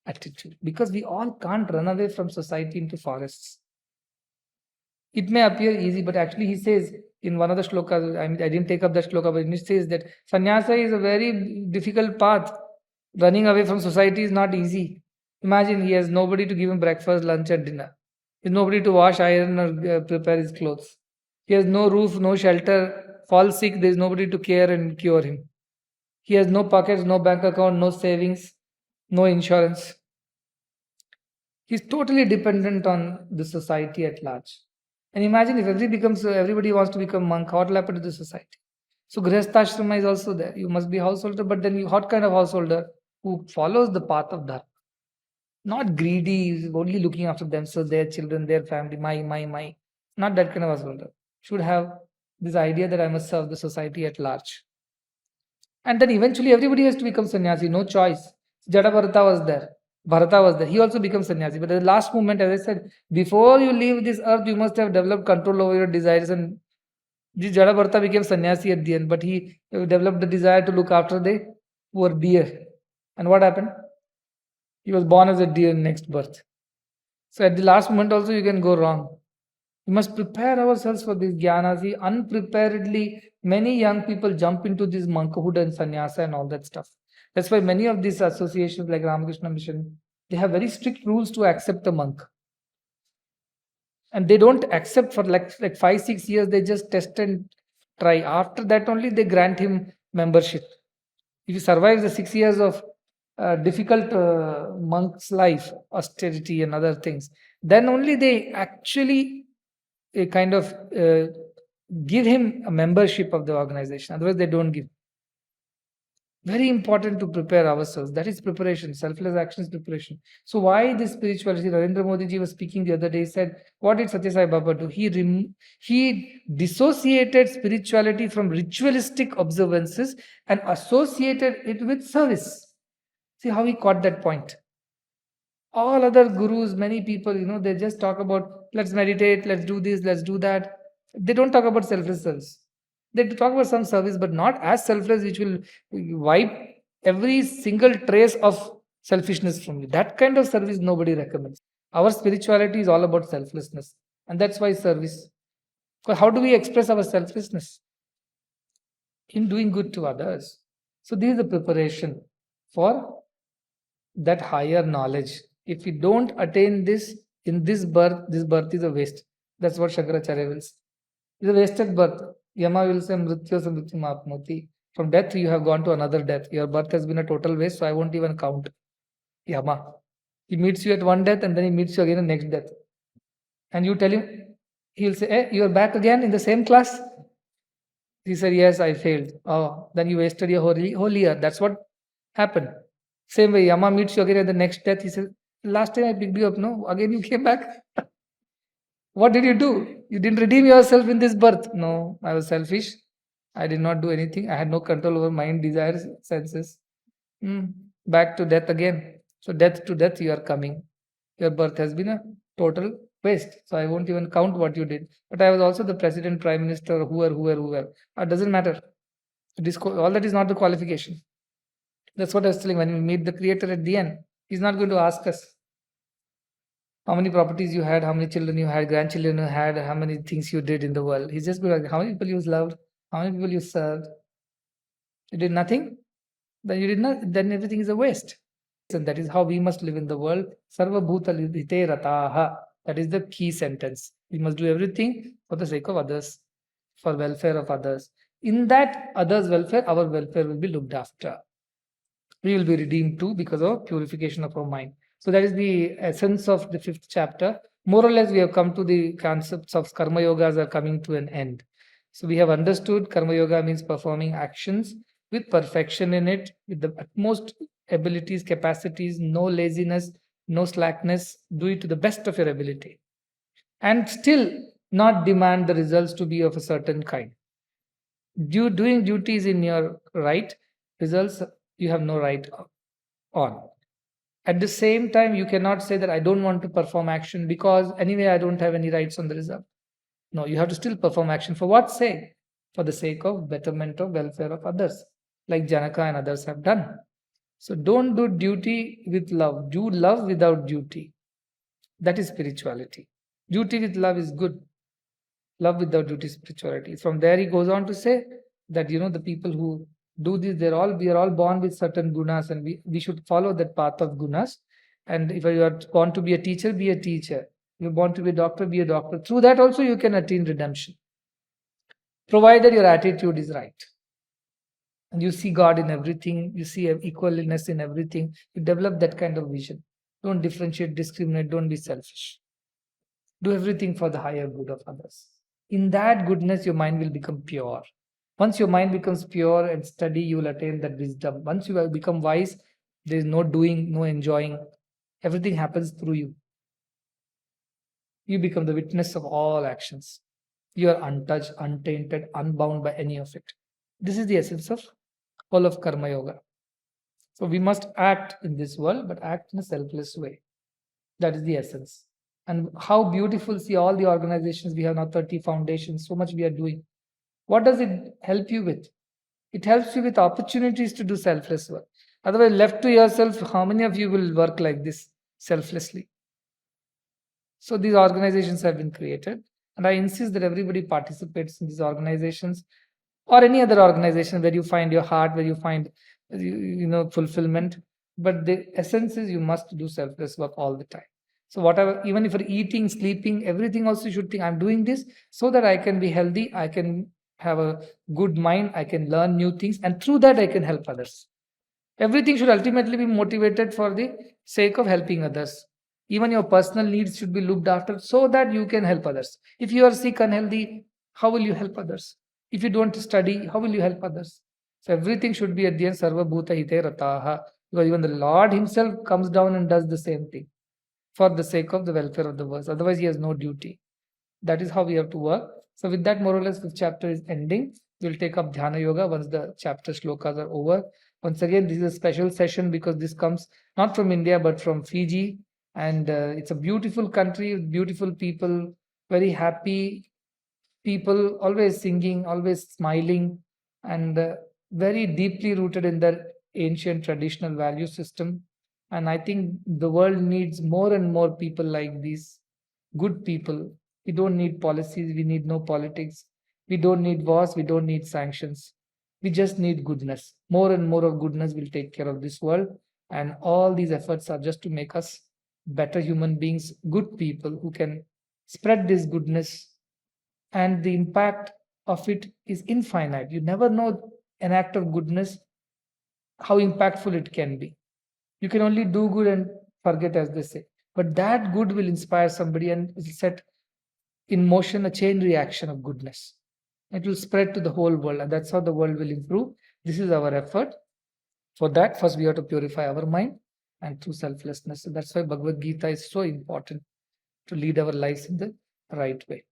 attitude. Because we all can't run away from society into forests. It may appear easy, but actually he says in one of the shlokas, I didn't take up that shloka, but it says that sannyasa is a very difficult path. Running away from society is not easy. Imagine he has nobody to give him breakfast, lunch and dinner. He has nobody to wash, iron or prepare his clothes. He has no roof, no shelter. Falls sick, there is nobody to care and cure him. He has no pockets, no bank account, no savings, no insurance. He's totally dependent on the society at large. And imagine if everybody wants to become monk, what will happen to the society? So Grihastha is also there. You must be householder, but then what kind of householder? Who follows the path of dharma. Not greedy, only looking after themselves, their children, their family, my. Not that kind of householder. Should have this idea that I must serve the society at large. And then eventually everybody has to become sannyasi, no choice. Jadabharata was there. Bharata was there. He also becomes sannyasi. But at the last moment, as I said, before you leave this earth, you must have developed control over your desires. And this Jada Bharata became sannyasi at the end. But he developed the desire to look after the poor deer. And what happened? He was born as a deer in next birth. So at the last moment also you can go wrong. We must prepare ourselves for this jnana. See, unpreparedly, many young people jump into this monkhood and sannyasa and all that stuff. That's why many of these associations like Ramakrishna Mission, they have very strict rules to accept a monk. And they don't accept for like 5-6 years, they just test and try. After that only they grant him membership. If he survives the 6 years of difficult monk's life, austerity and other things, then only they actually kind of give him a membership of the organization. Otherwise, they don't give. Very important to prepare ourselves. That is preparation. Selfless action is preparation. So why this spirituality? Narendra Modi ji was speaking the other day. He said, what did Satya Sai Baba do? He dissociated spirituality from ritualistic observances and associated it with service. See how he caught that point. All other gurus, many people, they just talk about, let's meditate, let's do this, let's do that. They don't talk about selfless service. They talk about some service, but not as selfless, which will wipe every single trace of selfishness from you. That kind of service nobody recommends. Our spirituality is all about selflessness. And that's why service. Because how do we express our selflessness? In doing good to others. So this is the preparation for that higher knowledge. If we don't attain this in this birth is a waste. That's what Shankaracharya will say. It's a wasted birth. Yama will say, Mrityo sa mrityum apnoti. From death, you have gone to another death. Your birth has been a total waste, so I won't even count. Yama. He meets you at one death and then he meets you again in the next death. And you tell him, he will say, hey, you're back again in the same class? He said, yes, I failed. Oh, then you wasted your whole year. That's what happened. Same way, Yama meets you again at the next death. He says, last time I picked you up, no? Again you came back. What did you do? You didn't redeem yourself in this birth. No, I was selfish. I did not do anything. I had no control over mind, desires, senses. Back to death again. So death to death you are coming. Your birth has been a total waste. So I won't even count what you did. But I was also the president, prime minister, whoever. It doesn't matter. All that is not the qualification. That's what I was telling. When we meet the creator at the end, he's not going to ask us how many properties you had, how many children you had, grandchildren you had, how many things you did in the world. He's just going to ask how many people you loved, how many people you served. You did nothing? Then you did not. Then everything is a waste. And that is how we must live in the world. Sarva bhuta lidhite rataha. That is the key sentence. We must do everything for the sake of others, for welfare of others. In that others' welfare, our welfare will be looked after. We will be redeemed too because of purification of our mind. So that is the essence of the 5th chapter. More or less, we have come to the concepts of karma yogas are coming to an end. So we have understood karma yoga means performing actions with perfection in it, with the utmost abilities, capacities, no laziness, no slackness. Do it to the best of your ability. And still not demand the results to be of a certain kind. Doing duties in your right, results you have no right on. At the same time, you cannot say that I don't want to perform action because anyway I don't have any rights on the result. No, you have to still perform action. For what sake? For the sake of betterment of welfare of others, like Janaka and others have done. So don't do duty with love. Do love without duty. That is spirituality. Duty with love is good. Love without duty is spirituality. From there he goes on to say that the people who do this, we are all born with certain gunas, and we should follow that path of gunas. And if you are born to be a teacher, be a teacher. If you're born to be a doctor, be a doctor. Through that also you can attain redemption, provided your attitude is right. And you see God in everything, you see equalness in everything, you develop that kind of vision. Don't differentiate, discriminate, don't be selfish. Do everything for the higher good of others. In that goodness, your mind will become pure. Once your mind becomes pure and steady, you will attain that wisdom. Once you become wise, there is no doing, no enjoying. Everything happens through you. You become the witness of all actions. You are untouched, untainted, unbound by any of it. This is the essence of all of Karma Yoga. So we must act in this world, but act in a selfless way. That is the essence. And how beautiful, see all the organizations we have now, 30 foundations, so much we are doing. What does it help you with? It helps you with opportunities to do selfless work. Otherwise, left to yourself, how many of you will work like this selflessly? So these organizations have been created, and I insist that everybody participates in these organizations or any other organization where you find your heart, where you find fulfillment. But the essence is you must do selfless work all the time. So whatever, even if you're eating, sleeping, everything also you should think, I'm doing this so that I can be healthy, I can have a good mind, I can learn new things, and through that I can help others. Everything should ultimately be motivated for the sake of helping others. Even your personal needs should be looked after so that you can help others. If you are sick, unhealthy, how will you help others? If you don't study, how will you help others? So everything should be at the end sarva bhuta hite rataha. Because even the Lord himself comes down and does the same thing for the sake of the welfare of the world. Otherwise, he has no duty. That is how we have to work. So with that, more or less, the chapter is ending. We'll take up Dhyana Yoga once the chapter shlokas are over. Once again, this is a special session because this comes not from India but from Fiji. And it's a beautiful country with beautiful people, very happy people, always singing, always smiling, and very deeply rooted in their ancient traditional value system. And I think the world needs more and more people like these, good people. We don't need policies, we need no politics. We don't need wars, we don't need sanctions. We just need goodness. More and more of goodness will take care of this world. And all these efforts are just to make us better human beings, good people who can spread this goodness. And the impact of it is infinite. You never know an act of goodness, how impactful it can be. You can only do good and forget, as they say. But that good will inspire somebody and will set in motion a chain reaction of goodness. It will spread to the whole world, and that's how the world will improve. This is our effort. For that, first we have to purify our mind and through selflessness. So that's why Bhagavad Gita is so important to lead our lives in the right way.